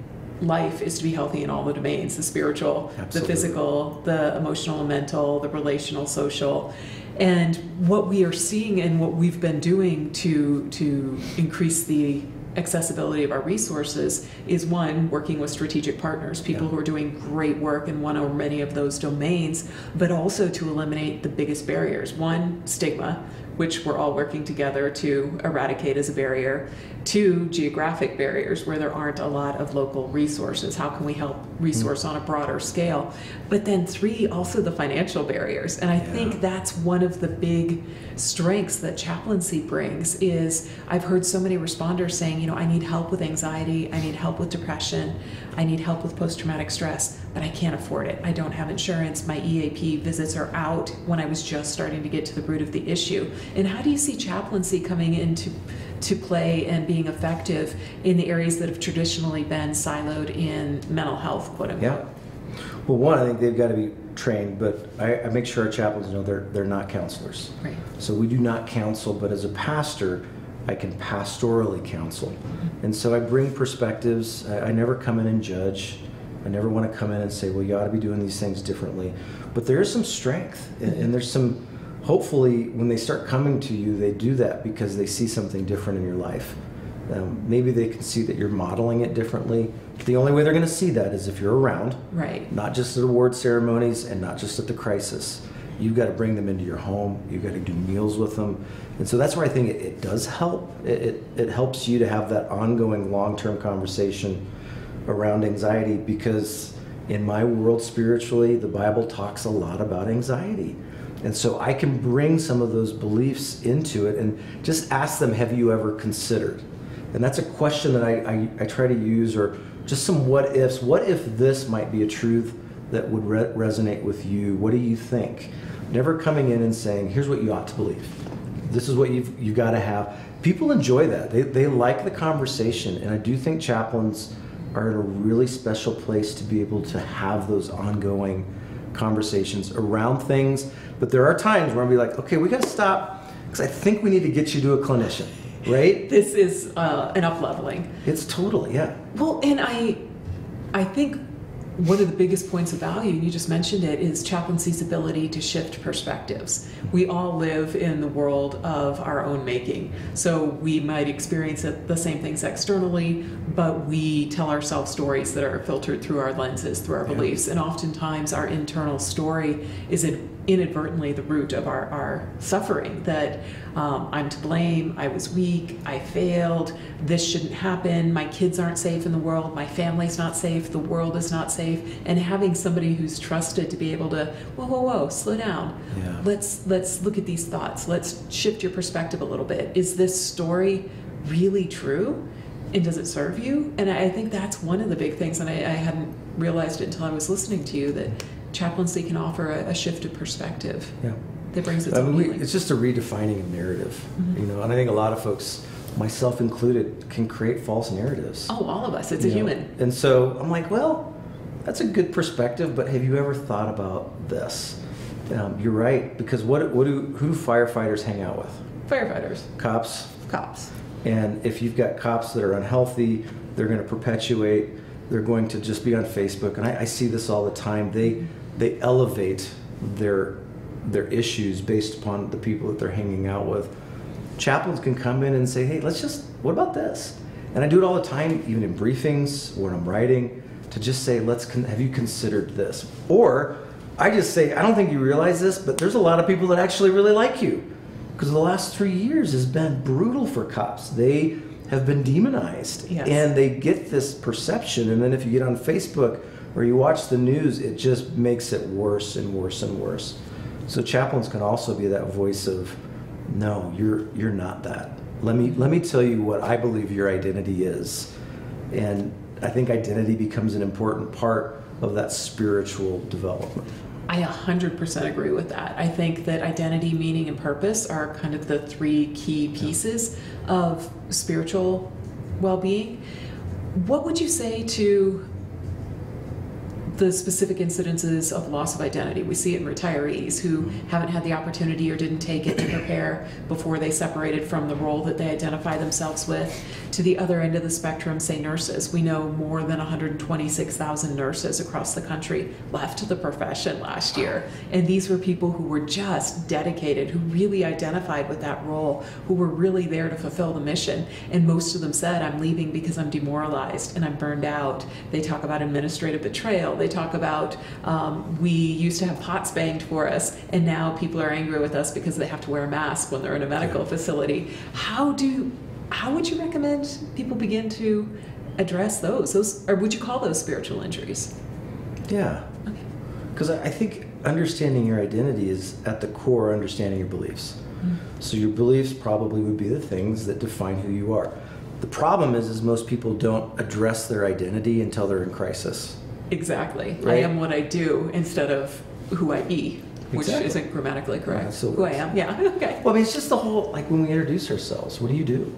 A: life is to be healthy in all the domains, the spiritual,
B: Absolutely.
A: the physical, the emotional and mental, the relational, social. And what we are seeing and what we've been doing to increase the accessibility of our resources is, one, working with strategic partners, people who are doing great work in one or many of those domains, but also to eliminate the biggest barriers. One, stigma, which we're all working together to eradicate as a barrier, 2, geographic barriers where there aren't a lot of local resources. How can we help resource on a broader scale? But then 3, also the financial barriers. And I think that's one of the big strengths that chaplaincy brings is I've heard so many responders saying, you know, I need help with anxiety, I need help with depression, I need help with post-traumatic stress, but I can't afford it. I don't have insurance. My EAP visits are out when I was just starting to get to the root of the issue. And how do you see chaplaincy coming into play and being effective in the areas that have traditionally been siloed in mental health, quote unquote?
B: Yeah. Well, one, I think they've got to be trained, but I make sure our chaplains know they're not counselors.
A: Right.
B: So we do not counsel, but as a pastor, I can pastorally counsel. And so I bring perspectives. I never come in and judge. I never want to come in and say, well, you ought to be doing these things differently. But there is some strength, and there's some, hopefully, when they start coming to you, they do that because they see something different in your life. Maybe they can see that you're modeling it differently. The only way they're going to see that is if you're around,
A: right?
B: Not just at award ceremonies and not just at the crisis. You've got to bring them into your home. You've got to do meals with them. And so that's where I think it does help. It helps you to have that ongoing long-term conversation around anxiety, because in my world spiritually, the Bible talks a lot about anxiety. And so I can bring some of those beliefs into it and just ask them, have you ever considered? And that's a question that I try to use, or just some what ifs. What if this might be a truth that would resonate with you? What do you think? Never coming in and saying, here's what you ought to believe. This is what you've got to have. People enjoy that. They like the conversation. And I do think chaplains are in a really special place to be able to have those ongoing conversations around things. But there are times where I'll be like, okay, we got to stop, because I think we need to get you to a clinician, right?
A: This is an up-leveling.
B: It's totally, yeah.
A: Well, and I think one of the biggest points of value, you just mentioned it, is chaplaincy's ability to shift perspectives. We all live in the world of our own making. So we might experience the same things externally, but we tell ourselves stories that are filtered through our lenses, through our beliefs. And oftentimes our internal story is inadvertently the root of our suffering, that I'm to blame, I was weak, I failed, this shouldn't happen, my kids aren't safe in the world, my family's not safe, the world is not safe. And having somebody who's trusted to be able to, whoa, slow down.
B: Yeah.
A: Let's look at these thoughts. Let's shift your perspective a little bit. Is this story really true? And does it serve you? And I think that's one of the big things, and I hadn't realized it until I was listening to you, that chaplaincy can offer a shift of perspective.
B: Yeah.
A: That brings its own healing.
B: It's just a redefining of narrative, you know, and I think a lot of folks, myself included, can create false narratives.
A: Oh, all of us. It's a human.
B: And so I'm like, well, that's a good perspective, but have you ever thought about this? You're right, because who do firefighters hang out with?
A: Firefighters.
B: Cops.
A: Cops.
B: And if you've got cops that are unhealthy, they're going to perpetuate, they're going to just be on Facebook, and I see this all the time. They elevate their issues based upon the people that they're hanging out with. Chaplains can come in and say, hey, what about this? And I do it all the time, even in briefings or when I'm writing, to just say, have you considered this? Or I just say, I don't think you realize this, but there's a lot of people that actually really like you. Because the last 3 years has been brutal for cops. They have been demonized.
A: Yes.
B: And they get this perception. And then if you get on Facebook or you watch the news, it just makes it worse and worse and worse. So chaplains can also be that voice of, no, you're not that. Let me tell you what I believe your identity is. And I think identity becomes an important part of that spiritual development.
A: I 100% agree with that. I think that identity, meaning, and purpose are kind of the 3 key pieces of spiritual well-being. What would you say to the specific incidences of loss of identity? We see it in retirees who haven't had the opportunity or didn't take it to prepare before they separated from the role that they identify themselves with. To the other end of the spectrum, say nurses. We know more than 126,000 nurses across the country left the profession last year. And these were people who were just dedicated, who really identified with that role, who were really there to fulfill the mission. And most of them said, I'm leaving because I'm demoralized and I'm burned out. They talk about administrative betrayal. They they talk about we used to have pots banged for us, and now people are angry with us because they have to wear a mask when they're in a medical facility. How would you recommend people begin to address those, or would you call those spiritual injuries?
B: Yeah.
A: Okay.
B: Because I think understanding your identity is at the core understanding your beliefs. So your beliefs probably would be the things that define who you are. The problem is most people don't address their identity until they're in crisis.
A: Exactly.
B: Right?
A: I am what I do instead of who I be, which
B: Exactly.
A: isn't grammatically correct.
B: Yeah, so
A: who I am. Yeah. Okay.
B: Well, I mean, it's just the whole, like when we introduce ourselves, what do you do?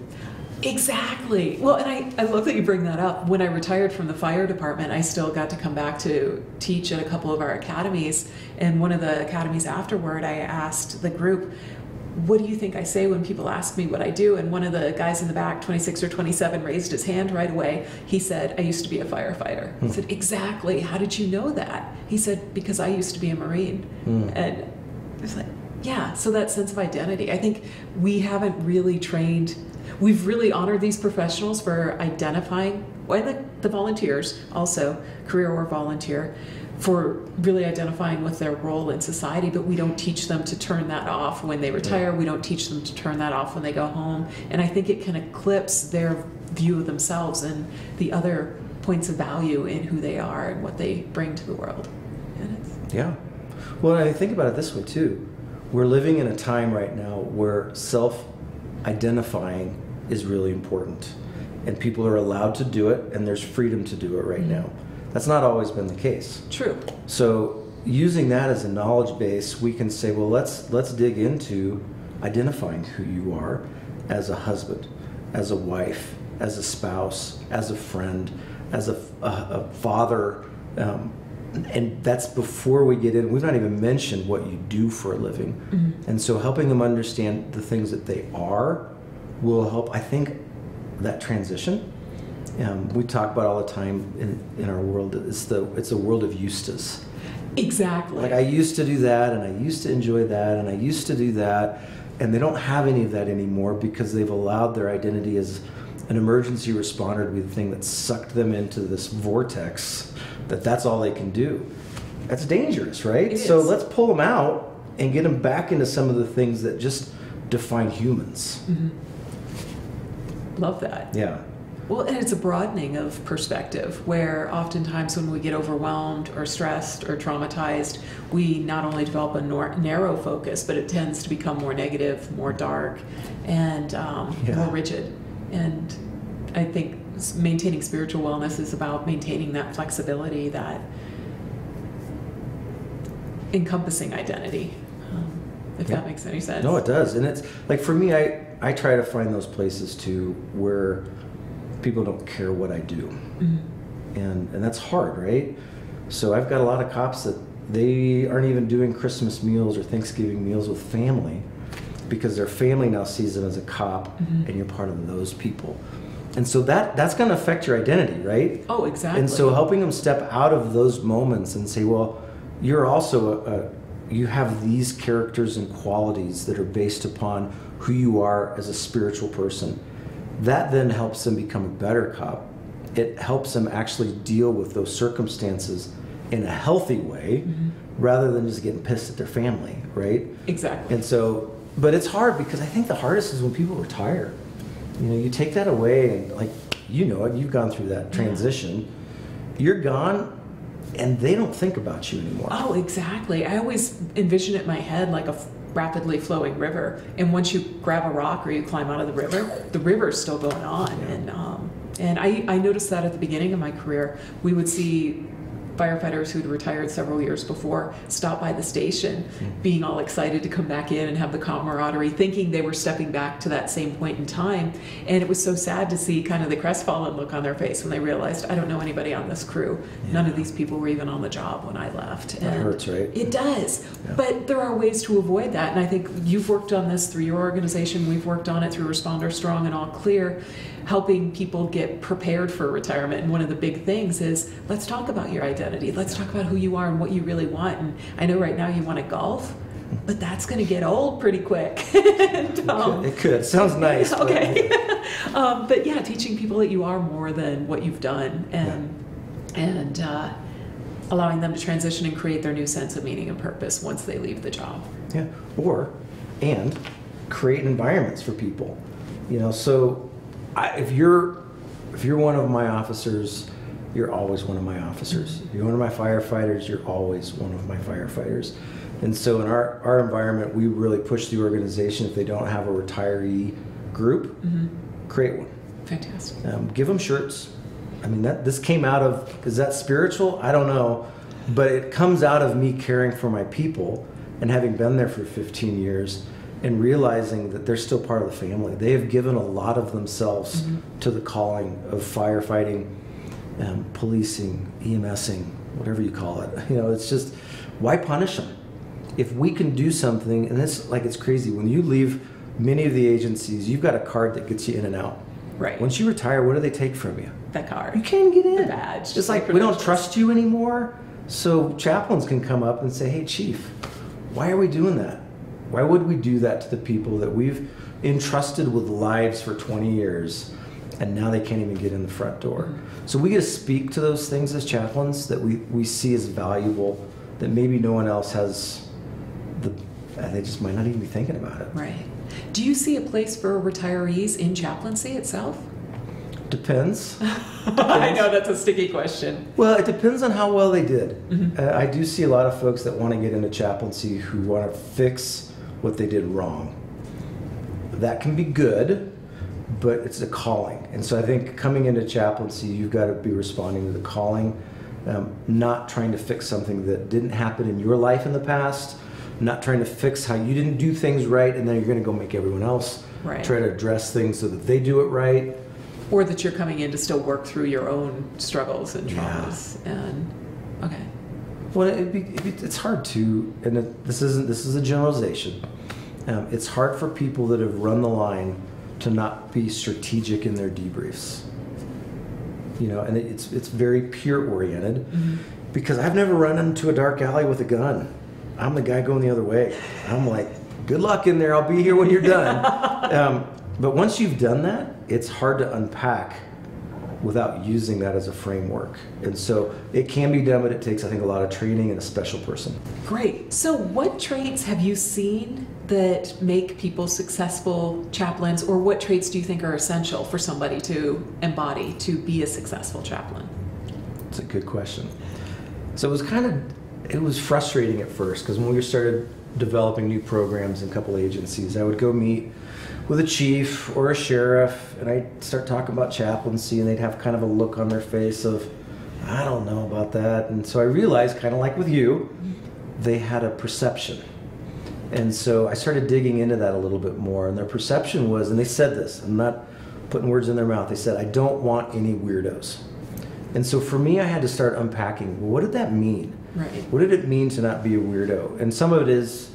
A: Exactly. Well, and I love that you bring that up. When I retired from the fire department, I still got to come back to teach at a couple of our academies. And one of the academies afterward, I asked the group, what do you think I say when people ask me what I do? And one of the guys in the back, 26 or 27, raised his hand right away. He said, I used to be a firefighter. I said, exactly. How did you know that? He said, because I used to be a Marine. And I was like, yeah, so that sense of identity. I think we haven't really trained. We've really honored these professionals for identifying, and the volunteers also, career or volunteer, for really identifying with their role in society, but we don't teach them to turn that off when they retire. We don't teach them to turn that off when they go home. And I think it can eclipse their view of themselves and the other points of value in who they are and what they bring to the world.
B: Yeah. Well, I think about it this way too. We're living in a time right now where self-identifying is really important. And people are allowed to do it, and there's freedom to do it right now. That's not always been the case.
A: True.
B: So using that as a knowledge base, we can say, well, let's dig into identifying who you are as a husband, as a wife, as a spouse, as a friend, as a father. And that's before we get in. We've not even mentioned what you do for a living. And so helping them understand the things that they are will help, I think, that transition. We talk about all the time in our world, it's a world of Eustace.
A: Exactly.
B: Like I used to do that, and I used to enjoy that, and I used to do that, and they don't have any of that anymore because they've allowed their identity as an emergency responder to be the thing that sucked them into this vortex, that's all they can do. That's dangerous, right? So let's pull them out and get them back into some of the things that just define humans.
A: Love that.
B: Yeah.
A: Well, and it's a broadening of perspective where oftentimes when we get overwhelmed or stressed or traumatized, we not only develop a narrow focus, but it tends to become more negative, more dark, and more rigid. And I think maintaining spiritual wellness is about maintaining that flexibility, that encompassing identity, if that makes any sense.
B: No, it does. And it's like for me, I try to find those places too where people don't care what I do. And that's hard, right? So I've got a lot of cops that they aren't even doing Christmas meals or Thanksgiving meals with family because their family now sees them as a cop and you're part of those people. And so that's going to affect your identity, right?
A: Oh, exactly.
B: And so helping them step out of those moments and say, well, you're also you have these characters and qualities that are based upon who you are as a spiritual person. That then helps them become a better cop. It helps them actually deal with those circumstances in a healthy way rather than just getting pissed at their family, right?
A: Exactly.
B: And so, but it's hard because I think the hardest is when people retire. You know, you take that away and like, you know it, you've gone through that transition. You're gone and they don't think about you anymore.
A: Oh, exactly. I always envision it in my head like a rapidly flowing river. And once you grab a rock or you climb out of the river's still going on. And I noticed that at the beginning of my career. We would see firefighters who'd retired several years before stop by the station being all excited to come back in and have the camaraderie, thinking they were stepping back to that same point in time. And it was so sad to see kind of the crestfallen look on their face when they realized, I don't know anybody on this crew. None of these people were even on the job when I left.
B: That hurts, right?
A: It does. But there are ways to avoid that. And I think you've worked on this through your organization. We've worked on it through Responder Strong and All Clear, helping people get prepared for retirement. And one of the big things is, let's talk about your identity. Let's talk about who you are and what you really want. And I know right now you want to golf, but that's going to get old pretty quick. And,
B: it could. Sounds nice.
A: Okay. But yeah, teaching people that you are more than what you've done. And allowing them to transition and create their new sense of meaning and purpose once they leave the job.
B: Yeah, and create environments for people. So if you're one of my officers, you're always one of my officers. If you're one of my firefighters, you're always one of my firefighters. And so in our environment, we really push the organization. If they don't have a retiree group, create one.
A: Fantastic.
B: Give them shirts. I mean, this came out of, is that spiritual? I don't know. But it comes out of me caring for my people and having been there for 15 years and realizing that they're still part of the family. They have given a lot of themselves to the calling of firefighting, policing, EMSing, whatever you call it. It's just, why punish them? If we can do something, and it's crazy, when you leave many of the agencies, you've got a card that gets you in and out.
A: Right.
B: Once you retire, what do they take from you?
A: That card.
B: You can't get in.
A: The badge.
B: It's like, we don't trust you anymore. So chaplains can come up and say, hey, Chief, why are we doing that? Why would we do that to the people that we've entrusted with lives for 20 years, and now they can't even get in the front door? So we get to speak to those things as chaplains that we see as valuable, that maybe no one else has, they just might not even be thinking about it.
A: Right. Do you see a place for retirees in chaplaincy itself?
B: Depends.
A: I know that's a sticky question.
B: Well, it depends on how well they did. I do see a lot of folks that want to get into chaplaincy who want to fix what they did wrong. That can be good, but it's a calling. And so I think coming into chaplaincy, you've got to be responding to the calling, not trying to fix something that didn't happen in your life in the past, not trying to fix how you didn't do things right, and then you're going to go make everyone else try to address things so that they do it right.
A: Or that you're coming in to still work through your own struggles and traumas. Okay.
B: Well, it's hard to, and this is a generalization. It's hard for people that have run the line to not be strategic in their debriefs. And it's very peer oriented, because I've never run into a dark alley with a gun. I'm the guy going the other way. I'm like, good luck in there. I'll be here when you're done. But once you've done that, it's hard to unpack without using that as a framework. And so it can be done, but it takes, I think, a lot of training and a special person.
A: Great. So what traits have you seen that make people successful chaplains, or what traits do you think are essential for somebody to embody to be a successful chaplain?
B: It's a good question. So it was frustrating at first, because when we started developing new programs in a couple agencies, I would go meet with a chief or a sheriff, and I'd start talking about chaplaincy, and they'd have kind of a look on their face of, I don't know about that. And so I realized, kind of like with you, they had a perception. And so I started digging into that a little bit more, and their perception was, and they said this, I'm not putting words in their mouth, they said, I don't want any weirdos. And so for me, I had to start unpacking, well, what did that mean?
A: Right.
B: What did it mean to not be a weirdo? And some of it is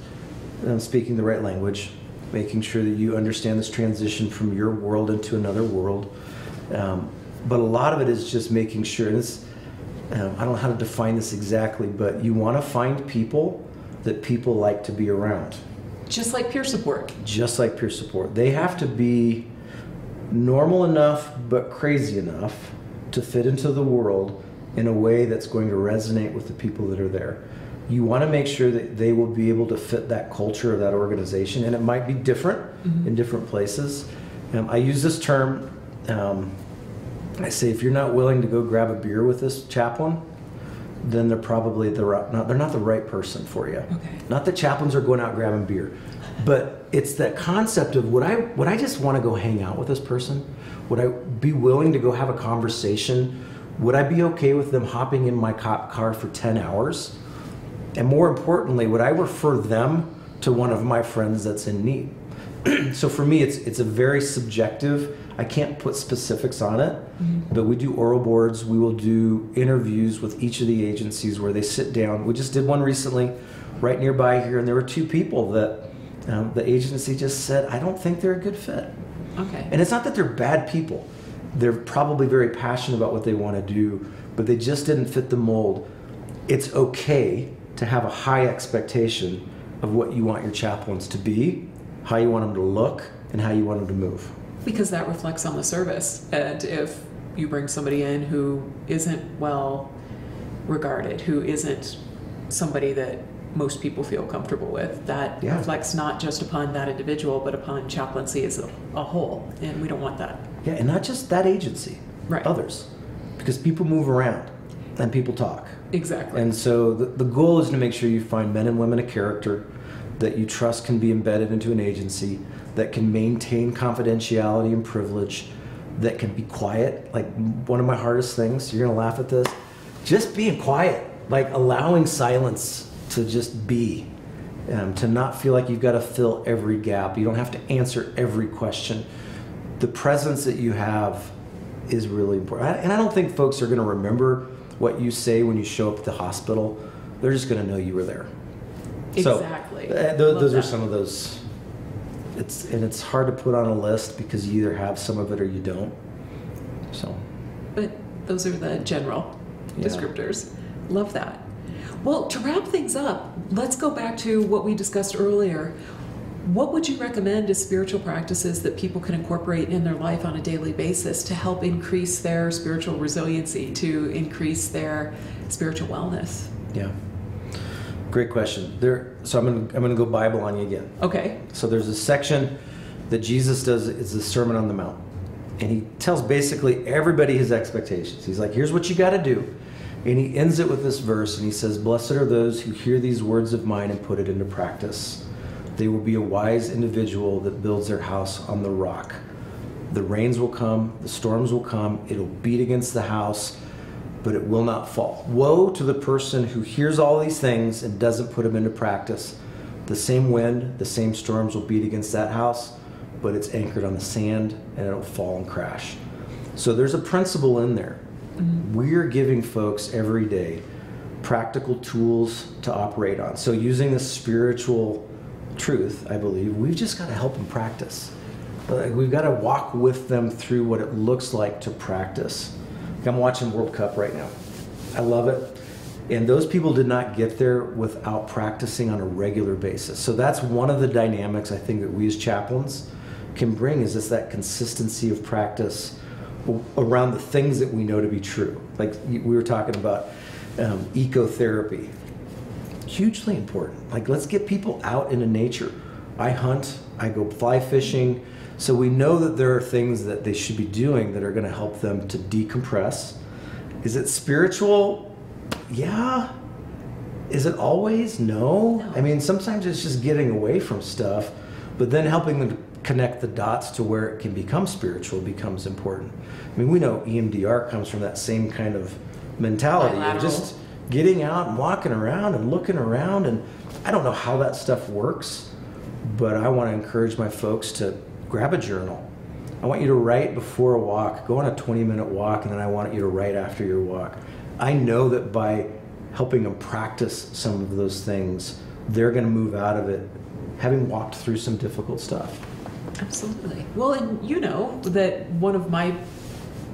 B: speaking the right language, making sure that you understand this transition from your world into another world. But a lot of it is just making sure, and I don't know how to define this exactly, but you want to find people that people like to be around.
A: Just like peer support.
B: Just like peer support. They have to be normal enough but crazy enough to fit into the world in a way that's going to resonate with the people that are there. You want to make sure that they will be able to fit that culture of that organization, and it might be different in different places. I use this term, I say, if you're not willing to go grab a beer with this chaplain, then they're probably they're not the right person for you.
A: Okay.
B: Not that chaplains are going out grabbing beer, but it's that concept of would I just want to go hang out with this person? Would I be willing to go have a conversation? Would I be okay with them hopping in my cop car for 10 hours? And more importantly, would I refer them to one of my friends that's in need? So for me, it's a very subjective, I can't put specifics on it, but we do oral boards. We will do interviews with each of the agencies where they sit down. We just did one recently right nearby here, and there were two people that the agency just said, I don't think they're a good fit.
A: Okay.
B: And it's not that they're bad people. They're probably very passionate about what they want to do, but they just didn't fit the mold. It's okay to have a high expectation of what you want your chaplains to be, how you want them to look, and how you want them to move.
A: Because that reflects on the service. And if you bring somebody in who isn't well regarded, who isn't somebody that most people feel comfortable with. That
B: Yeah.
A: reflects not just upon that individual, but upon chaplaincy as a whole, and we don't want that.
B: Yeah, and not just that agency,
A: Right.
B: others. Because people move around and people talk.
A: Exactly.
B: And so the goal is to make sure you find men and women of character that you trust can be embedded into an agency, that can maintain confidentiality and privilege, that can be quiet. Like, one of my hardest things, you're gonna laugh at this, just being quiet, like allowing silence to just be, to not feel like you've got to fill every gap. You don't have to answer every question. The presence that you have is really important. And I don't think folks are going to remember what you say when you show up at the hospital. They're just going to know you were there.
A: Exactly.
B: So those are some of those. It's hard to put on a list because you either have some of it or you don't. So.
A: But those are the general descriptors. Love that. Well, to wrap things up, let's go back to what we discussed earlier. What would you recommend as spiritual practices that people can incorporate in their life on a daily basis to help increase their spiritual resiliency, to increase their spiritual wellness?
B: Yeah. Great question. So I'm gonna go Bible on you again.
A: Okay.
B: So there's a section that Jesus does, it's the Sermon on the Mount. And he tells basically everybody his expectations. He's like, here's what you got to do. And he ends it with this verse, and he says, "Blessed are those who hear these words of mine and put it into practice. They will be a wise individual that builds their house on the rock. The rains will come, the storms will come, it'll beat against the house, but it will not fall. Woe to the person who hears all these things and doesn't put them into practice. The same wind, the same storms will beat against that house, but it's anchored on the sand and it'll fall and crash." So there's a principle in there. We're giving folks every day practical tools to operate on. So using the spiritual truth, I believe, we've just got to help them practice. We've got to walk with them through what it looks like to practice. I'm watching World Cup right now. I love it. And those people did not get there without practicing on a regular basis. So that's one of the dynamics I think that we as chaplains can bring, is just that consistency of practice around the things that we know to be true. Like we were talking about ecotherapy. Hugely important. Like, let's get people out into nature. I hunt, I go fly fishing, so we know that there are things that they should be doing that are going to help them to decompress. Is it spiritual? Yeah. Is it always? No. I mean, sometimes it's just getting away from stuff, but then helping them to connect the dots to where it can become spiritual becomes important. I mean, we know EMDR comes from that same kind of mentality of just getting out and walking around and looking around. And I don't know how that stuff works, but I want to encourage my folks to grab a journal. I want you to write before a walk, go on a 20-minute walk, and then I want you to write after your walk. I know that by helping them practice some of those things, they're going to move out of it having walked through some difficult stuff.
A: Absolutely. Well, and you know that one of my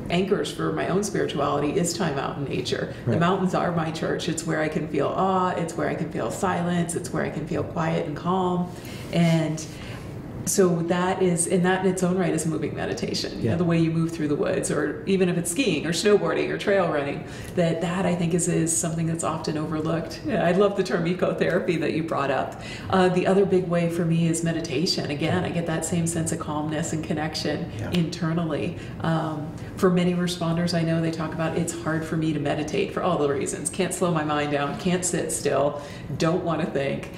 A: anchors for my own spirituality is time out in nature.
B: Right.
A: The mountains are my church. It's where I can feel awe. It's where I can feel silence. It's where I can feel quiet and calm. And so that is, and that in its own right is moving meditation. You know, the way you move through the woods, or even if it's skiing or snowboarding or trail running, that I think is something that's often overlooked. Yeah, I love the term ecotherapy that you brought up. The other big way for me is meditation. Again, I get that same sense of calmness and connection internally. For many responders, I know they talk about, it's hard for me to meditate for all the reasons. Can't slow my mind down, can't sit still, don't want to think.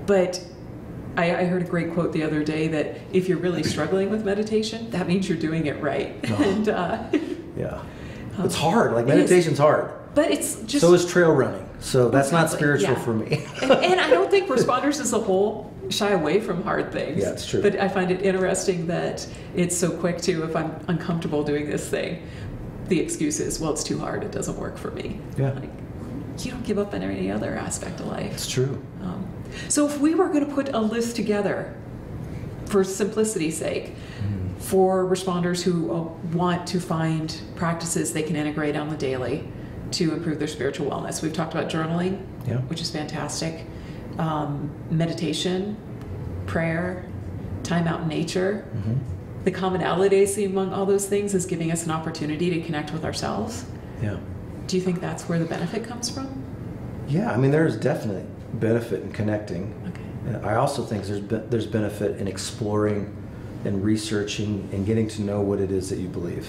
A: But I heard a great quote the other day that if you're really struggling with meditation, that means you're doing it right. And
B: it's hard. Like, meditation's hard.
A: But it's just...
B: So is trail running. So that's not spiritual for me.
A: and I don't think responders as a whole shy away from hard things.
B: Yeah, it's true.
A: But I find it interesting that it's so quick to, if I'm uncomfortable doing this thing, the excuse is, well, it's too hard, it doesn't work for me. Yeah. Like, you don't give up on any other aspect of life.
B: It's true.
A: So if we were going to put a list together, for simplicity's sake, for responders who want to find practices they can integrate on the daily to improve their spiritual wellness, we've talked about journaling, which is fantastic, meditation, prayer, time out in nature. The commonality I see among all those things is giving us an opportunity to connect with ourselves.
B: Yeah.
A: Do you think that's where the benefit comes from?
B: Yeah, I mean, there's definitely benefit in connecting.
A: Okay.
B: I also think there's benefit in exploring and researching and getting to know what it is that you believe.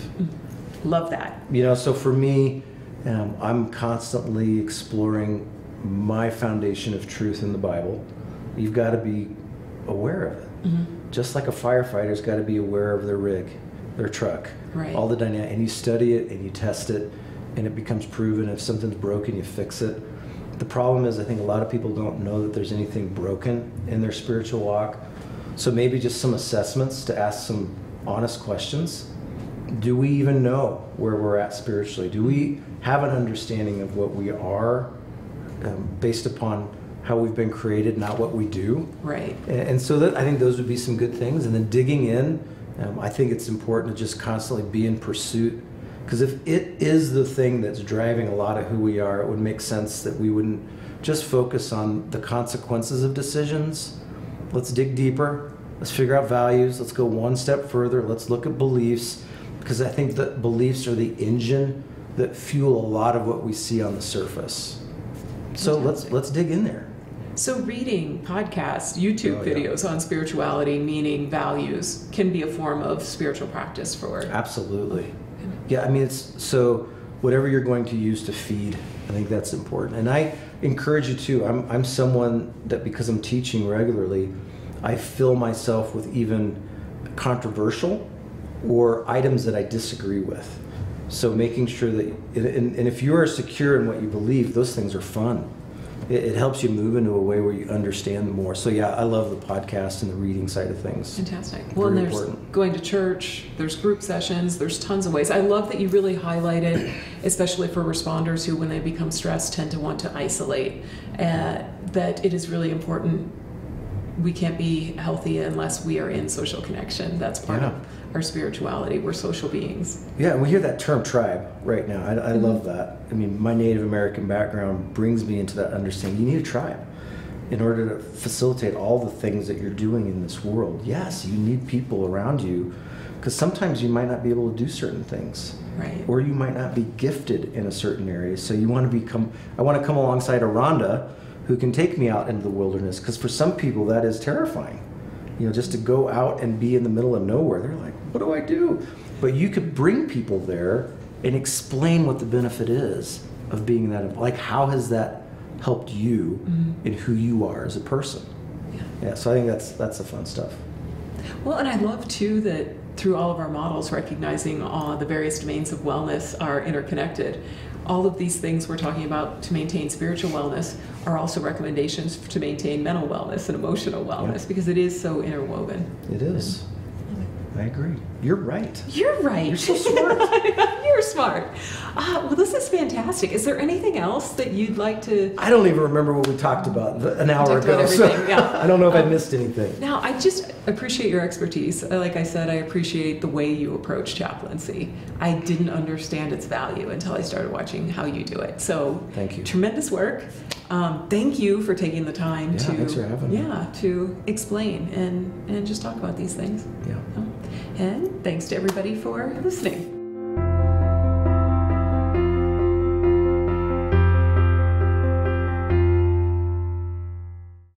A: Love that.
B: So for me, I'm constantly exploring my foundation of truth in the Bible. You've got to be aware of it. Just like a firefighter's got to be aware of their rig, their truck,
A: Right.
B: all the dynamic, and you study it and you test it, and it becomes proven. If something's broken, you fix it. The problem is, I think a lot of people don't know that there's anything broken in their spiritual walk. So maybe just some assessments to ask some honest questions. Do we even know where we're at spiritually? Do we have an understanding of what we are based upon how we've been created, not what we do?
A: Right.
B: And so I think those would be some good things. And then digging in, I think it's important to just constantly be in pursuit. Because if it is the thing that's driving a lot of who we are, it would make sense that we wouldn't just focus on the consequences of decisions. Let's dig deeper. Let's figure out values. Let's go one step further. Let's look at beliefs. Because I think that beliefs are the engine that fuel a lot of what we see on the surface. So let's dig in there.
A: So reading, podcasts, YouTube
B: Oh, yeah.
A: videos on spirituality, meaning, values, can be a form of spiritual practice for
B: Absolutely. Yeah, I mean, so whatever you're going to use to feed, I think that's important. And I encourage you too. I'm someone that, because I'm teaching regularly, I fill myself with even controversial or items that I disagree with. So making sure that, and if you are secure in what you believe, those things are fun. It helps you move into a way where you understand more. So yeah, I love the podcast and the reading side of things.
A: Fantastic. Well, and
B: Very
A: there's
B: important.
A: going to church, there's group sessions, there's tons of ways. I love that you really highlighted, especially for responders who, when they become stressed, tend to want to isolate, that it is really important. We can't be healthy unless we are in social connection. That's part
B: Yeah.
A: of our spirituality. We're social beings.
B: Yeah, and we hear that term tribe right now. I love that. I mean, my Native American background brings me into that understanding. You need a tribe in order to facilitate all the things that you're doing in this world. Yes, you need people around you, because sometimes you might not be able to do certain things.
A: Right.
B: Or you might not be gifted in a certain area. So I want to come alongside a Rhonda who can take me out into the wilderness, because for some people that is terrifying. Just to go out and be in the middle of nowhere. They're like, what do I do? But you could bring people there and explain what the benefit is of being that. Like, how has that helped you in who you are as a person? Yeah, so I think that's the fun stuff.
A: Well, and I love too that through all of our models, recognizing the various domains of wellness are interconnected. All of these things we're talking about to maintain spiritual wellness are also recommendations to maintain mental wellness and emotional wellness, because it is so interwoven.
B: It is. I agree. You're right.
A: You're right.
B: You're so smart.
A: You're smart. Well, this is fantastic. Is there anything else that you'd like to...
B: I don't even remember what we talked about an hour
A: talked about
B: ago. So
A: everything, yeah.
B: I don't know if I missed anything.
A: Now, I just appreciate your expertise. Like I said, I appreciate the way you approach chaplaincy. I didn't understand its value until I started watching how you do it. So,
B: Thank you.
A: Tremendous work. Thank you for taking the time to
B: thanks for having me.
A: to explain and just talk about these things.
B: Yeah.
A: And thanks to everybody for listening.